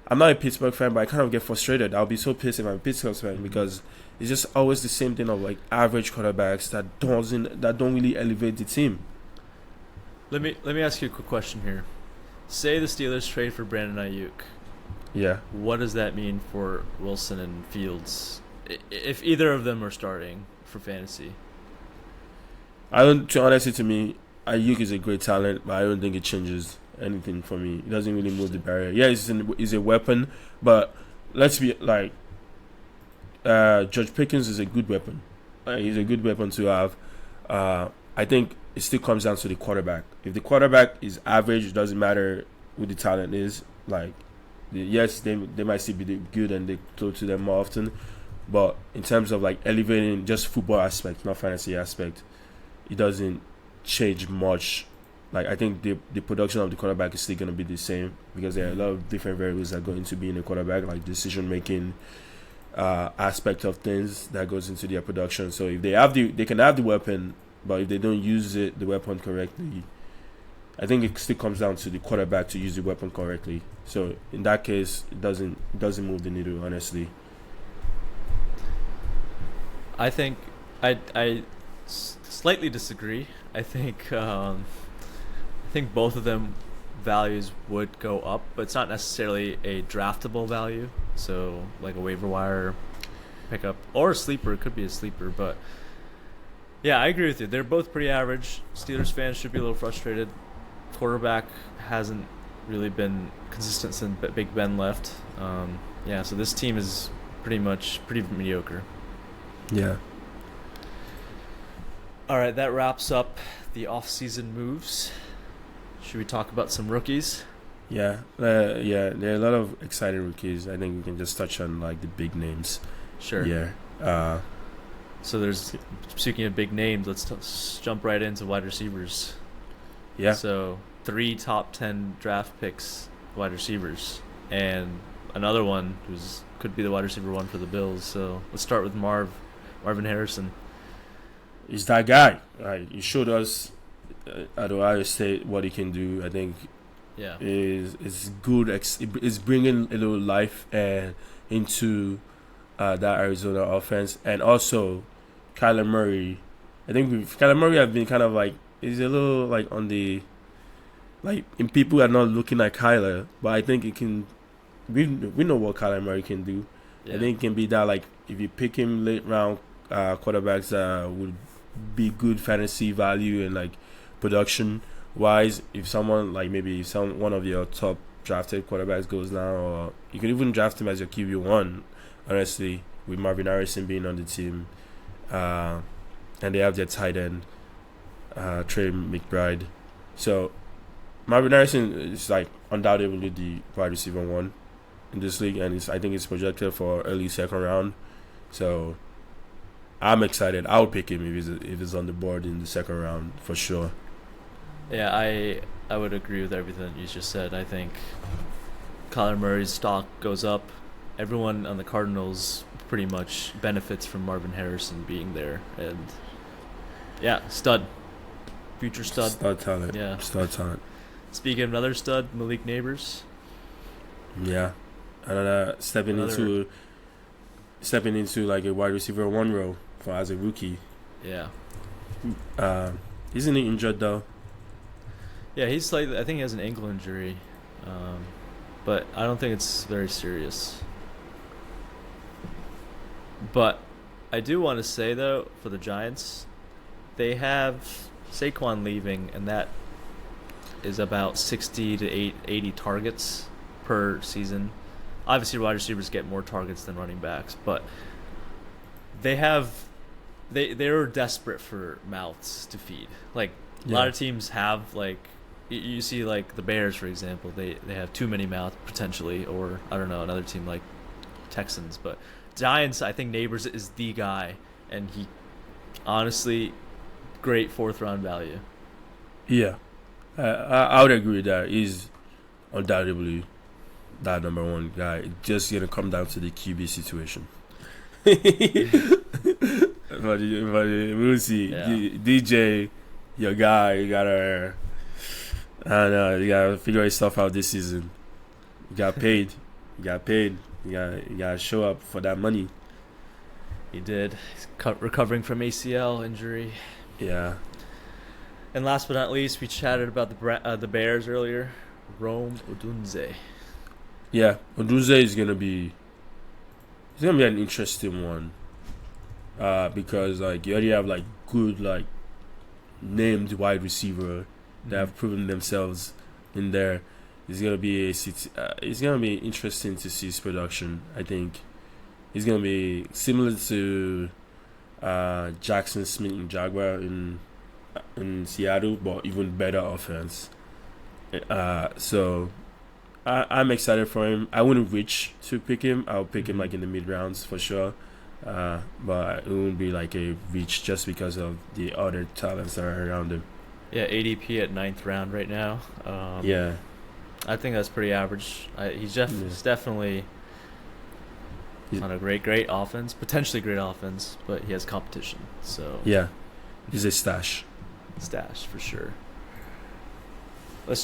I'm not a Pittsburgh fan, but I kind of get frustrated. I'll be so pissed if I'm a Pittsburgh fan because it's just always the same thing of like average quarterbacks that don't really elevate the team.
Let me ask you a quick question here. Say the Steelers trade for Brandon Ayuk.
Yeah.
What does that mean for Wilson and Fields if either of them are starting for fantasy?
Honestly, to me, Ayuk is a great talent, but I don't think it changes anything for me. It doesn't really move the barrier. Yeah, he's a weapon, but let's be like, George Pickens is a good weapon. He's a good weapon to have. I think it still comes down to the quarterback. If the quarterback is average, it doesn't matter who the talent is. Like, yes, they might still be good and they throw to them more often, but in terms of like elevating just football aspect, not fantasy aspect, it doesn't change much. Like, I think the production of the quarterback is still going to be the same because there are a lot of different variables that go into being a quarterback, like decision making aspect of things that goes into their production. So if they can have the weapon, but if they don't use the weapon correctly, I think it still comes down to the quarterback to use the weapon correctly. So in that case, it doesn't move the needle, honestly.
I think I slightly disagree. I think both of them values would go up, but it's not necessarily a draftable value. So like a waiver wire pickup or a sleeper. It could be a sleeper, but yeah, I agree with you. They're both pretty average. Steelers fans should be a little frustrated. Quarterback hasn't really been consistent since Big Ben left. So this team is pretty mediocre.
Yeah.
All right, that wraps up the off-season moves. Should we talk about some rookies?
Yeah, there are a lot of exciting rookies. I think we can just touch on like the big names.
Sure.
Yeah.
So speaking of big names, let's jump right into wide receivers.
Yeah.
So 3 top 10 draft picks, wide receivers, and another one could be the wide receiver 1 for the Bills. So let's start with Marvin Harrison.
He's that guy. He showed us at Ohio State what he can do. I think.
Yeah.
Is good. It's bringing a little life into that Arizona offense, and also Kyler Murray. I think Kyler Murray have been kind of like he's a little like on the like in people are not looking like Kyler, but I think it can. We know what Kyler Murray can do. Yeah. I think it can be that like if you pick him late round quarterbacks would be good fantasy value and like production wise. If someone like maybe one of your top drafted quarterbacks goes down, or you can even draft him as your QB1. Honestly, with Marvin Harrison being on the team, and they have their tight end, Trey McBride. So Marvin Harrison is like undoubtedly the wide receiver 1 in this league, and I think it's projected for early second round. So I'm excited. I would pick him if he's on the board in the second round for sure.
Yeah, I would agree with everything you just said. I think Kyler Murray's stock goes up. Everyone on the Cardinals pretty much benefits from Marvin Harrison being there, and yeah, stud, future stud,
stud talent.
Yeah,
stud talent.
Speaking of another stud, Malik Neighbors.
Yeah, and stepping into like a wide receiver 1 role as a rookie.
Yeah.
Isn't he injured though?
Yeah, he's slightly. I think he has an ankle injury, but I don't think it's very serious. But I do want to say though, for the Giants, they have Saquon leaving, and that is about 60 to 80 targets per season. Obviously, wide receivers get more targets than running backs, but they're desperate for mouths to feed. Like a lot of teams have like. You see, like, the Bears, for example, they have too many mouths, potentially, or, I don't know, another team like Texans. But Giants, I think Neighbors is the guy, and he, honestly, great fourth-round value.
Yeah. I would agree with that. He's undoubtedly that number one guy. It's just going to come down to the QB situation. but we'll see.
Yeah.
DJ, your guy, you got to... I don't know. You gotta figure his stuff out this season. You got paid. You gotta show up for that money.
He did. He's recovering from ACL injury.
Yeah.
And last but not least, we chatted about the Bears earlier. Rome Odunze.
Yeah, Odunze is gonna be. It's gonna be an interesting one. Because like you already have like good like named wide receiver that have proven themselves in there. It's gonna be it's gonna be interesting to see his production. I think he's gonna be similar to Jackson Smith and Jaguar in Seattle, but even better offense. So I'm excited for him. I wouldn't reach to pick him. I'll pick him like in the mid rounds for sure. But it wouldn't be like a reach just because of the other talents that are around him.
Yeah, ADP at 9th round right now.
Yeah,
I think that's pretty average. He's definitely on a great offense, potentially great offense, but he has competition. So
yeah, he's a stash
for sure. Do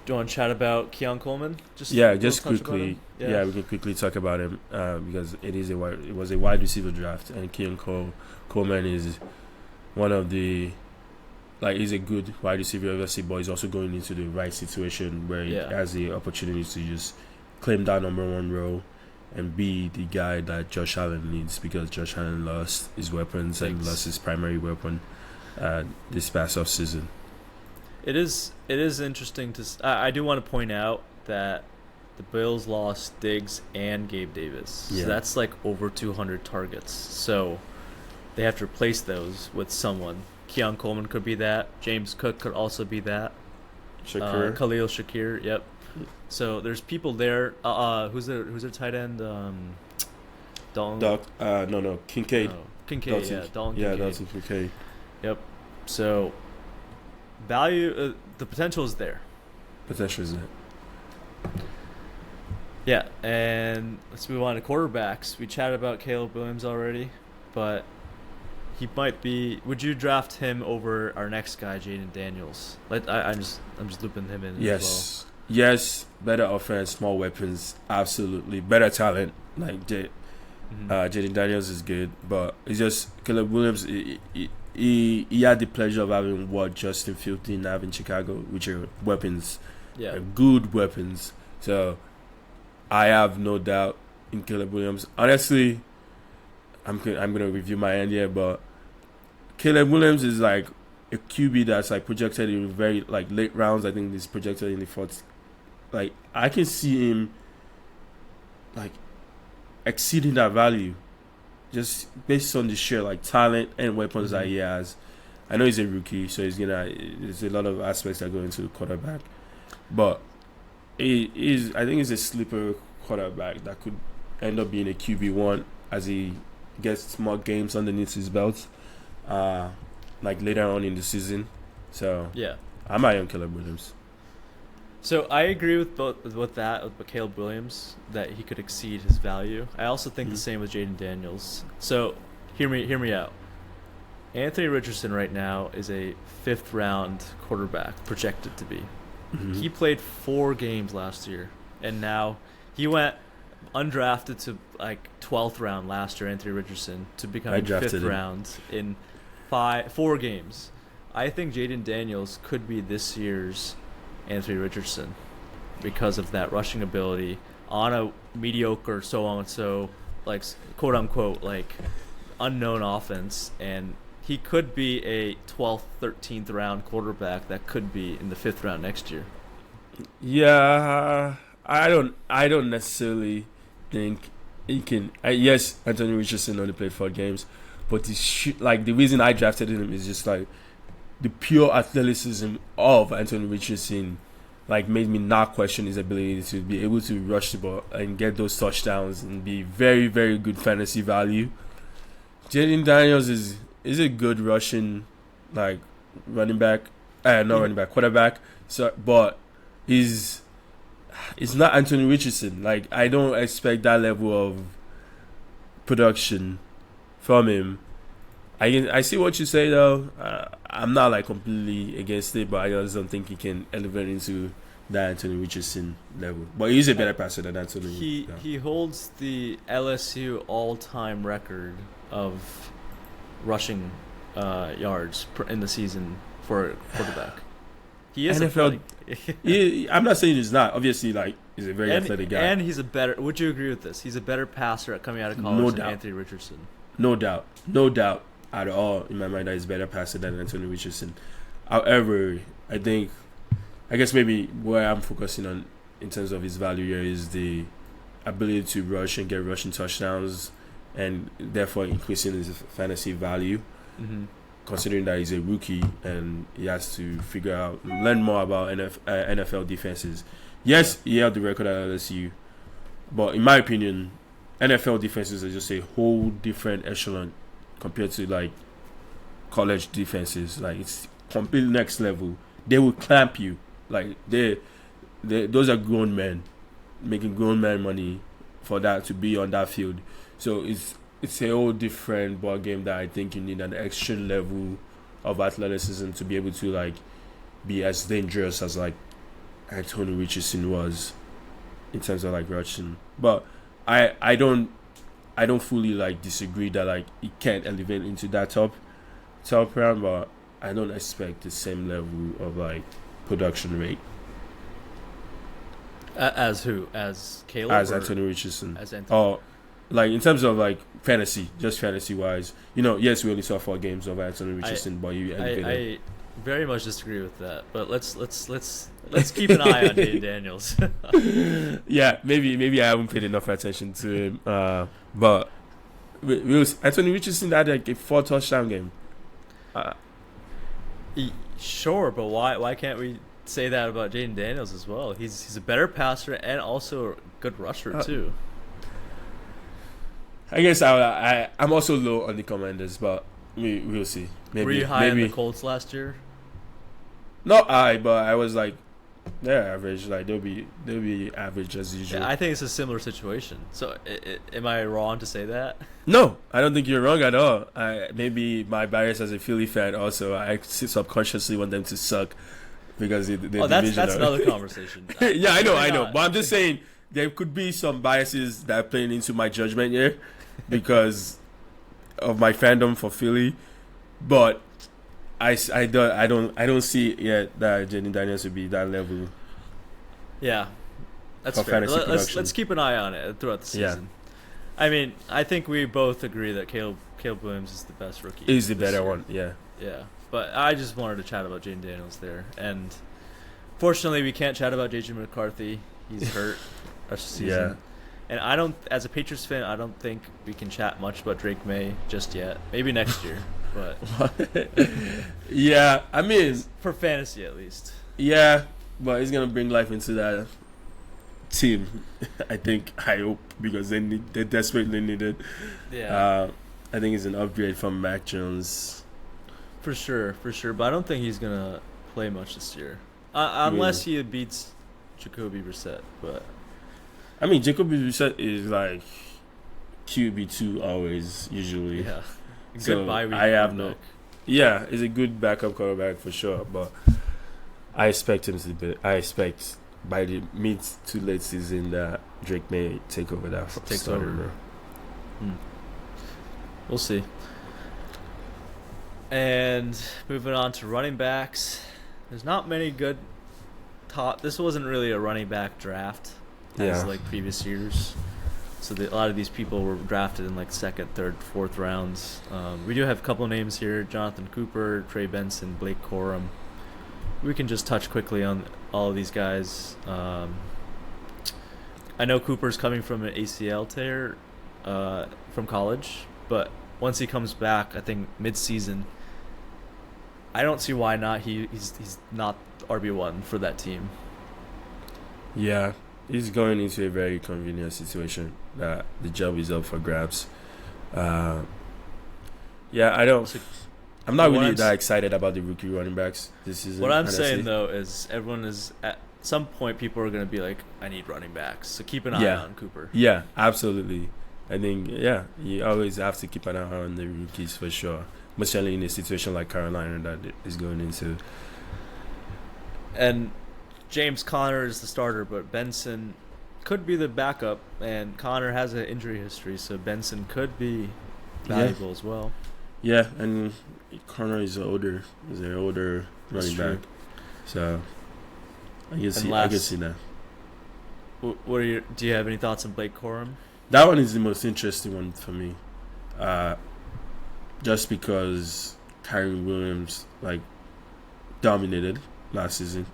you want to chat about Keon Coleman?
Just quickly. Yeah, we can quickly talk about him because it was a wide receiver draft, and Keon Coleman is one of the. Like, he's a good wide receiver, obviously, but he's also going into the right situation where he has the opportunity to just claim that number one role and be the guy that Josh Allen needs, because Josh Allen lost his weapons and lost his primary weapon this past offseason.
It is interesting to. I do want to point out that the Bills lost Diggs and Gabe Davis. Yeah. So that's like over 200 targets. So they have to replace those with someone. Keon Coleman could be that. James Cook could also be that.
Khalil
Shakir, yep. So there's people there. Who's their tight end? Dalton.
Kincaid.
Kincaid, Dalton, Dalton Kincaid.
Yeah, Dalton Kincaid.
Yep. So value, the potential is there. Yeah, and let's move on to quarterbacks. We chatted about Caleb Williams already, but he might be. Would you draft him over our next guy, Jaden Daniels? I'm just looping him in.
Yes,
as well.
Yes. Better offense, more weapons, absolutely. Better talent, like Jaden Daniels is good, but it's just Caleb Williams. He had the pleasure of having what Justin Fields didn't have in Chicago, which are weapons, good weapons. So I have no doubt in Caleb Williams. Honestly, I'm gonna review my end here, but Caleb Williams is like a QB that's like projected in very like late rounds. I think he's projected in the fourth. Like I can see him like exceeding that value, just based on the sheer like talent and weapons that he has. I know he's a rookie, so there's a lot of aspects that go into the quarterback, but he is. I think he's a sleeper quarterback that could end up being a QB1 as he gets more games underneath his belt, like later on in the season. So
yeah,
I'm high on Caleb Williams.
So I agree with Caleb Williams, that he could exceed his value. I also think the same with Jaden Daniels. So hear me out. Anthony Richardson right now is a 5th round quarterback projected to be. Mm-hmm. He played 4 games last year, and now he went undrafted to like 12th round last year. Anthony Richardson to become 5th round in 4 games. I think Jaden Daniels could be this year's Anthony Richardson because of that rushing ability on a mediocre, so on and so, like, quote unquote, like, unknown offense. And he could be a 12th, 13th round quarterback that could be in the 5th round next year.
Yeah, I don't necessarily think he can. Yes, Anthony Richardson only played 4 games, but the reason I drafted him is just like the pure athleticism of Anthony Richardson, like, made me not question his ability to be able to rush the ball and get those touchdowns and be very, very good fantasy value. Jaden Daniels is a good rushing, like, running back, not running back, quarterback. So, but it's not Anthony Richardson. Like, I don't expect that level of production from him. I see what you say though. I'm not like completely against it, but I just don't think he can elevate into that Anthony Richardson level. But he's a better passer than Anthony.
He holds the LSU all-time record of rushing yards in the season for a quarterback. He is
NFL. I'm not saying he's not. Obviously, like, he's a very athletic guy.
And he's a better. Would you agree with this? He's a better passer at coming out of college than Anthony Richardson.
No doubt at all in my mind that he's a better passer than Anthony Richardson. However, I guess maybe where I'm focusing on in terms of his value here is the ability to rush and get rushing touchdowns, and therefore increasing his fantasy value. Mm-hmm. Considering that he's a rookie and he has to learn more about NFL defenses. Yes, he held the record at LSU, but in my opinion, NFL defenses are just a whole different echelon compared to, like, college defenses. Like, it's complete next level. They will clamp you. Like, those are grown men making grown man money for that to be on that field. So it's a whole different ball game that I think you need an extra level of athleticism to be able to, like, be as dangerous as, like, Anthony Richardson was in terms of, like, rushing. But I don't fully, like, disagree that, like, he can't elevate into that top round, but I don't expect the same level of, like, production rate.
As who? As Caleb?
As Anthony Richardson.
As Anthony.
Like, in terms of, like, just fantasy wise, yes, we only saw 4 games of Anthony Richardson, but you elevated.
I very much disagree with that. But let's keep an eye on Jaden Daniels.
Yeah, maybe I haven't paid enough attention to him. But Anthony Richardson had, like, a 4 touchdown game.
Sure, but why can't we say that about Jaden Daniels as well? He's a better passer and also a good rusher too.
I guess I'm also low on the Commanders, but we'll see. Maybe,
were you high on the Colts last year?
Not high, but I was like, they're average. Like, they'll be average as usual.
Yeah, I think it's a similar situation. So, am I wrong to say that?
No, I don't think you're wrong at all. Maybe my bias as a Philly fan also. I subconsciously want them to suck because
that's another conversation.
Yeah, I know. But I'm just saying there could be some biases that are playing into my judgment here because of my fandom for Philly. But I don't see yet that Jaden Daniels will be that level.
Yeah, that's fair. Let's keep an eye on it throughout the season. Yeah. I mean, I think we both agree that Caleb Williams is the best rookie.
He's the better one, yeah.
Yeah, but I just wanted to chat about Jaden Daniels there, and fortunately, we can't chat about J.J. McCarthy. He's hurt this season. Yeah. And as a Patriots fan, I don't think we can chat much about Drake May just yet. Maybe next year, but
yeah, I mean,
for fantasy at least.
Yeah, but he's gonna bring life into that team. I hope because they desperately need it.
Yeah.
I think it's an upgrade from Mac Jones.
For sure. But I don't think he's gonna play much this year, unless he beats Jacoby Brissett. But
I mean, Jacoby Brissett is like QB2 always, usually.
Yeah.
Good bye week. I have no. Yeah, he's a good backup quarterback for sure, but I expect him to be. I expect by the mid to late season that Drake may take over that.
Takes over. We'll see. And moving on to running backs, there's not many good top. This wasn't really a running back draft as like previous years. So a lot of these people were drafted in like second, third, fourth rounds. We do have a couple of names here: Jonathan Cooper, Trey Benson, Blake Corum. We can just touch quickly on all of these guys. I know Cooper's coming from an ACL tear from college, but once he comes back, I think mid-season, I don't see why not. He's not RB1 for that team.
Yeah, he's going into a very convenient situation that the job is up for grabs. I'm not really that excited about the rookie running backs this season.
What I'm saying, though, is everyone is at some point, people are going to be like, I need running backs. So keep an eye on Cooper.
Yeah, absolutely. I think, you always have to keep an eye on the rookies for sure. Especially in a situation like Carolina that is going into.
And James Conner is the starter, but Benson could be the backup. And Conner has an injury history, so Benson could be valuable as well.
Yeah, and Conner is an older running back. So I can see that.
Do you have any thoughts on Blake Corum?
That one is the most interesting one for me. Just because Kyren Williams dominated last season.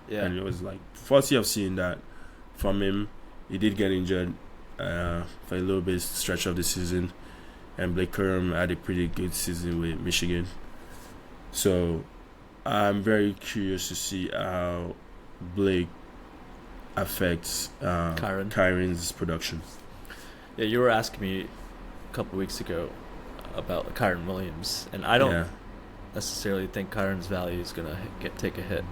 Yeah.
And it was first year of seeing that from him. He did get injured for a little bit stretch of the season. And Blake Corum had a pretty good season with Michigan. So I'm very curious to see how Blake affects Kyren's production.
Yeah, you were asking me a couple weeks ago about Kyren Williams, and I don't necessarily think Kyren's value is going to take a hit.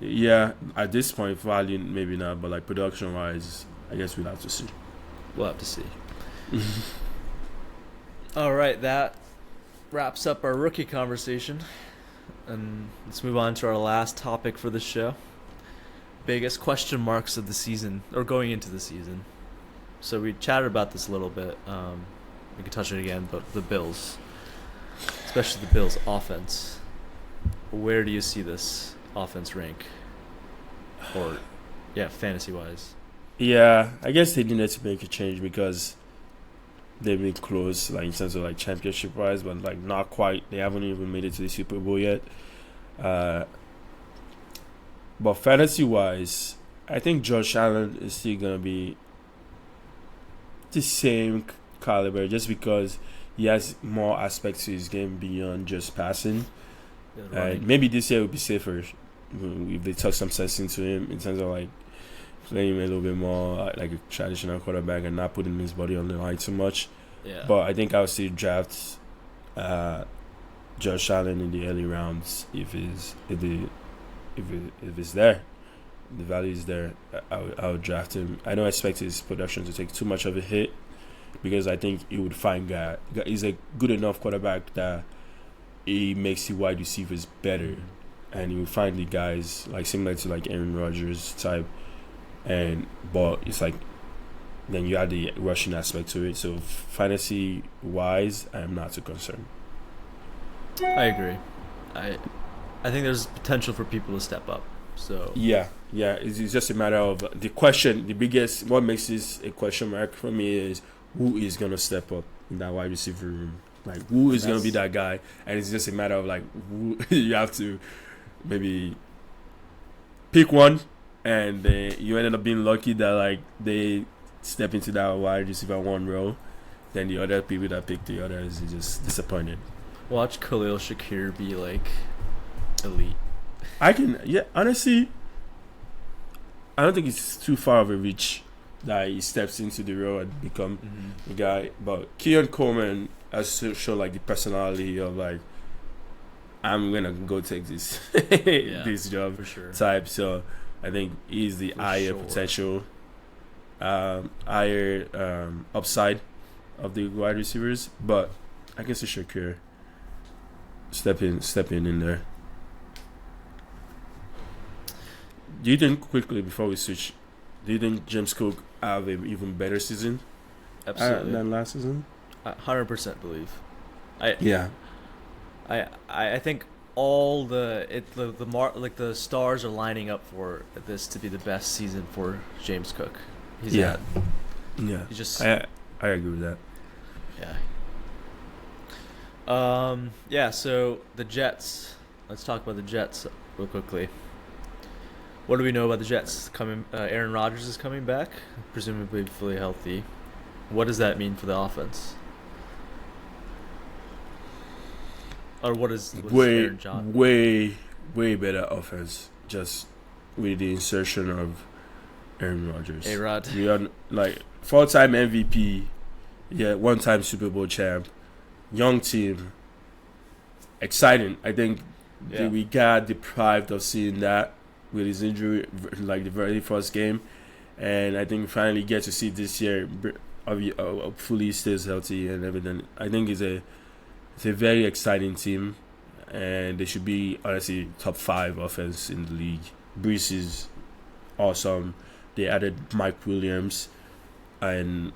Yeah, at this point, value maybe not, but production-wise, I guess we'll have to see.
We'll have to see. All right, that wraps up our rookie conversation. And let's move on to our last topic for the show. Biggest question marks of the season, or going into the season. So we chatted about this a little bit. We can touch it again, but the Bills, especially the Bills' offense. Where do you see this offense rank? Or, fantasy-wise.
Yeah, I guess they needed to make a change because they've been close, in terms of championship-wise, but not quite. They haven't even made it to the Super Bowl yet. But fantasy-wise, I think Josh Allen is still gonna be the same caliber, just because he has more aspects to his game beyond just passing. Maybe this year will be safer if they tuck some sense into him in terms of playing him a little bit more like a traditional quarterback and not putting his body on the line too much.
Yeah.
But I think I'll see draft Josh Allen in the early rounds if it's there, the value is there. I'll draft him. I don't expect his production to take too much of a hit because I think he would find he's a good enough quarterback that he makes the wide receivers better, and he will find the guys similar to Aaron Rodgers type. But it's then you add the rushing aspect to it. So fantasy wise, I am not too concerned.
I agree. I think there's potential for people to step up. So
yeah, it's just a matter of the question. The biggest, what makes this a question mark for me is who is gonna step up in that wide receiver room. Who is gonna be that guy? And it's just a matter of who you have to maybe pick one. And you ended up being lucky that they step into that wide receiver one role. Then the other people that pick the others is just disappointed.
Watch Khalil Shakir be elite.
Honestly, I don't think it's too far of a reach that he steps into the role and become the guy. But Keon Coleman has shown the personality of I'm gonna go take this this job
for sure
type. So I think he's the higher potential, higher upside of the wide receivers. But I can see Shakir stepping in there. Do you think, quickly before we switch, do you think James Cook have an even better season
absolutely
than last season?
I 100% believe. I think the stars are lining up for this to be the best season for James Cook. He's
Yeah.
had.
Yeah.
He just
I agree with that.
yeah. Yeah. So the Jets. Let's talk about the Jets real quickly. What do we know about the Jets? Aaron Rodgers is coming back, presumably fully healthy. What does that mean for the offense? Or what is Aaron John?
way better offense just with the insertion of Aaron Rodgers.
A-Rod.
We are like 4-time MVP, one-time Super Bowl champ, young team, exciting. I think we got deprived of seeing that with his injury, like the very first game, and I think we finally get to see this year. Fully stays healthy and everything. I think it's a very exciting team, and they should be honestly top 5 offense in the league. Brees is awesome. They added Mike Williams, and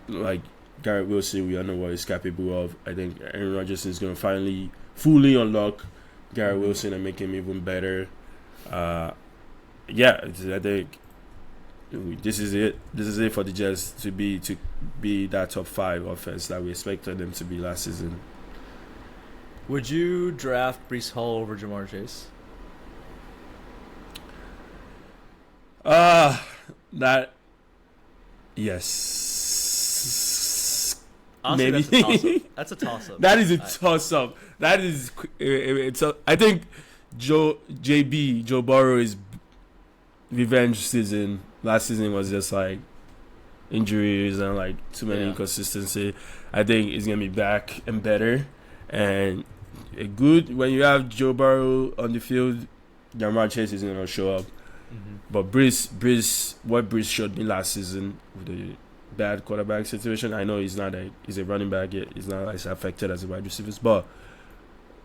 like Garrett Wilson, we all know what he's capable of. I think Aaron Rodgers is going to finally fully unlock Garrett Wilson and make him even better. I think this is it. This is it for the Jets to be that top 5 offense that we expected them to be last season.
Would you draft Brees Hall over Jamar Chase?
That yes.
Honestly,
maybe
that's a toss-up.
That is a toss-up. That is I think Joe Burrow's revenge season last season was just like injuries and like too many inconsistency. I think he's gonna be back and better, and good when you have Joe Burrow on the field. Jamar Chase is gonna show up. But Brees, what Brees showed me last season with the bad quarterback situation, I know he's a running back yet. He's not as affected as the wide receivers, but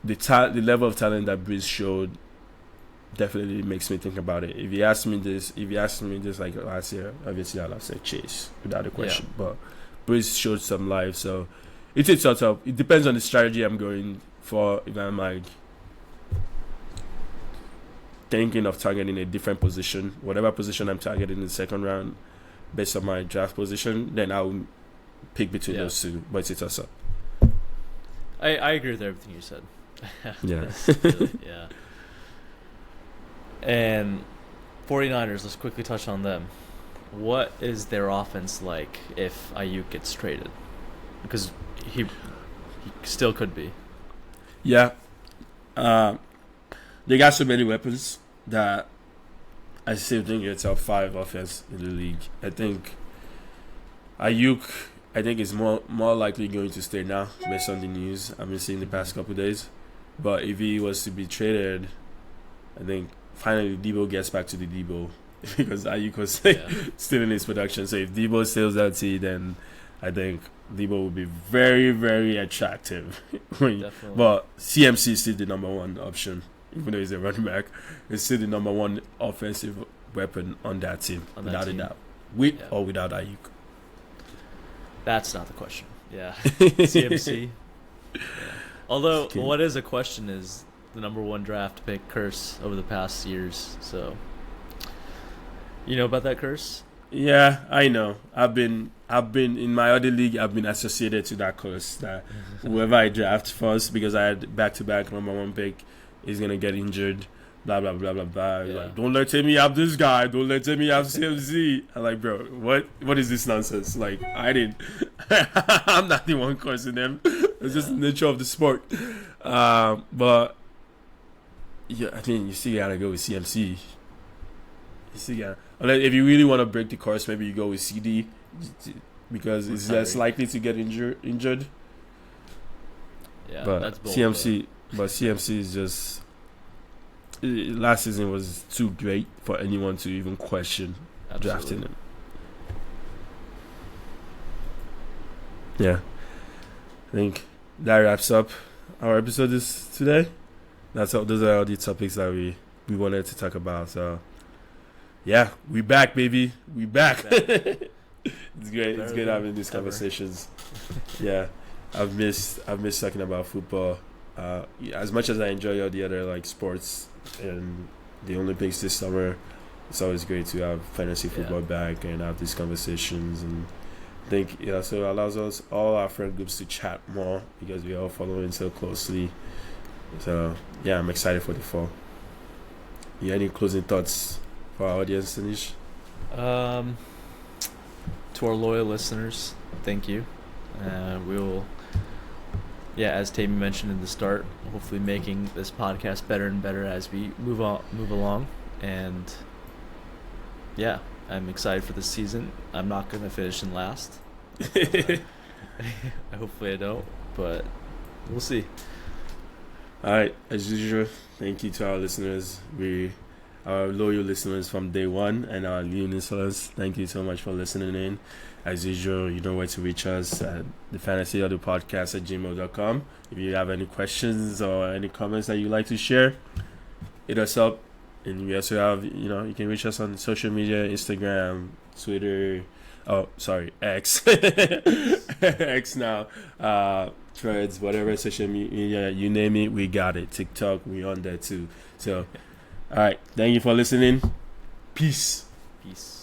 the level of talent that Brees showed definitely makes me think about it. If you asked me this like last year, obviously I'll have said Chase without a question. But Brees showed some life, so it's a sort of. It depends on the strategy I'm going for. If I'm like thinking of targeting a different position, whatever position I'm targeting in the second round, based on my draft position, then I'll pick between those two. But it's a toss-up.
I agree with everything you said.
Yeah.
Yeah. And 49ers, let's quickly touch on them. What is their offense like if Ayuk gets traded? Because he still could be.
Yeah. They got so many weapons that I still think it's top 5 offense in the league. I think Ayuk, is more likely going to stay now based on the news I've been seeing the past couple of days. But if he was to be traded, I think finally Debo gets back to the Debo because Ayuk was still in his production. So if Debo stays healthy, then I think Debo will be very, very attractive. But CMC is still the number 1 option. Even though he's a running back, it's still the number 1 offensive weapon on that team, without a doubt. With or without Ayuk.
That's not the question. Yeah. CMC. Yeah. Although, what is a question is the number 1 draft pick curse over the past years. So, you know about that curse?
Yeah, I know. I've been in my other league. I've been associated to that curse that whoever I draft first, because I had back-to-back number 1 pick, is gonna get injured. Blah blah blah blah blah. Yeah. Like, don't let me have this guy. Don't let me have CMC. I'm like, bro, what is this nonsense? Like, I didn't. I'm not the one cursing them. It's just the nature of the sport. But yeah, I mean, you still gotta go with CMC. You still gotta. Unless if you really want to break the curse, maybe you go with CD because it's less likely to get injured.
Yeah,
but
that's bold,
CMC. But CMC is just. Last season was too great for anyone to even question drafting him. Yeah. I think that wraps up our episode today. Those are all the topics that we wanted to talk about. So, yeah, we back, baby. We back. It's great. It's good having these conversations. Yeah. I've missed talking about football. As much as I enjoy all the other like sports and the Olympics this summer, it's always great to have fantasy football back and have these conversations. And I think it also allows us all our friend groups to chat more because we're all following so closely. So yeah, I'm excited for the fall. You any closing thoughts for our audience, Anish?
To our loyal listeners, thank you. We'll, as Tammy mentioned in the start, hopefully making this podcast better and better as we move along. And I'm excited for this season. I'm not gonna finish in last. Hopefully I don't, but we'll see.
All right, as usual, thank you to our listeners. Our loyal listeners from day one, and our new listeners, thank you so much for listening in. As usual, you know where to reach us at thefantasyhuddlepodcast@gmail.com. If you have any questions or any comments that you'd like to share, hit us up. And we also have, you can reach us on social media, Instagram, Twitter, X. X now. Threads, whatever social media, you name it, we got it. TikTok, we on there too. So, all right. Thank you for listening. Peace.
Peace.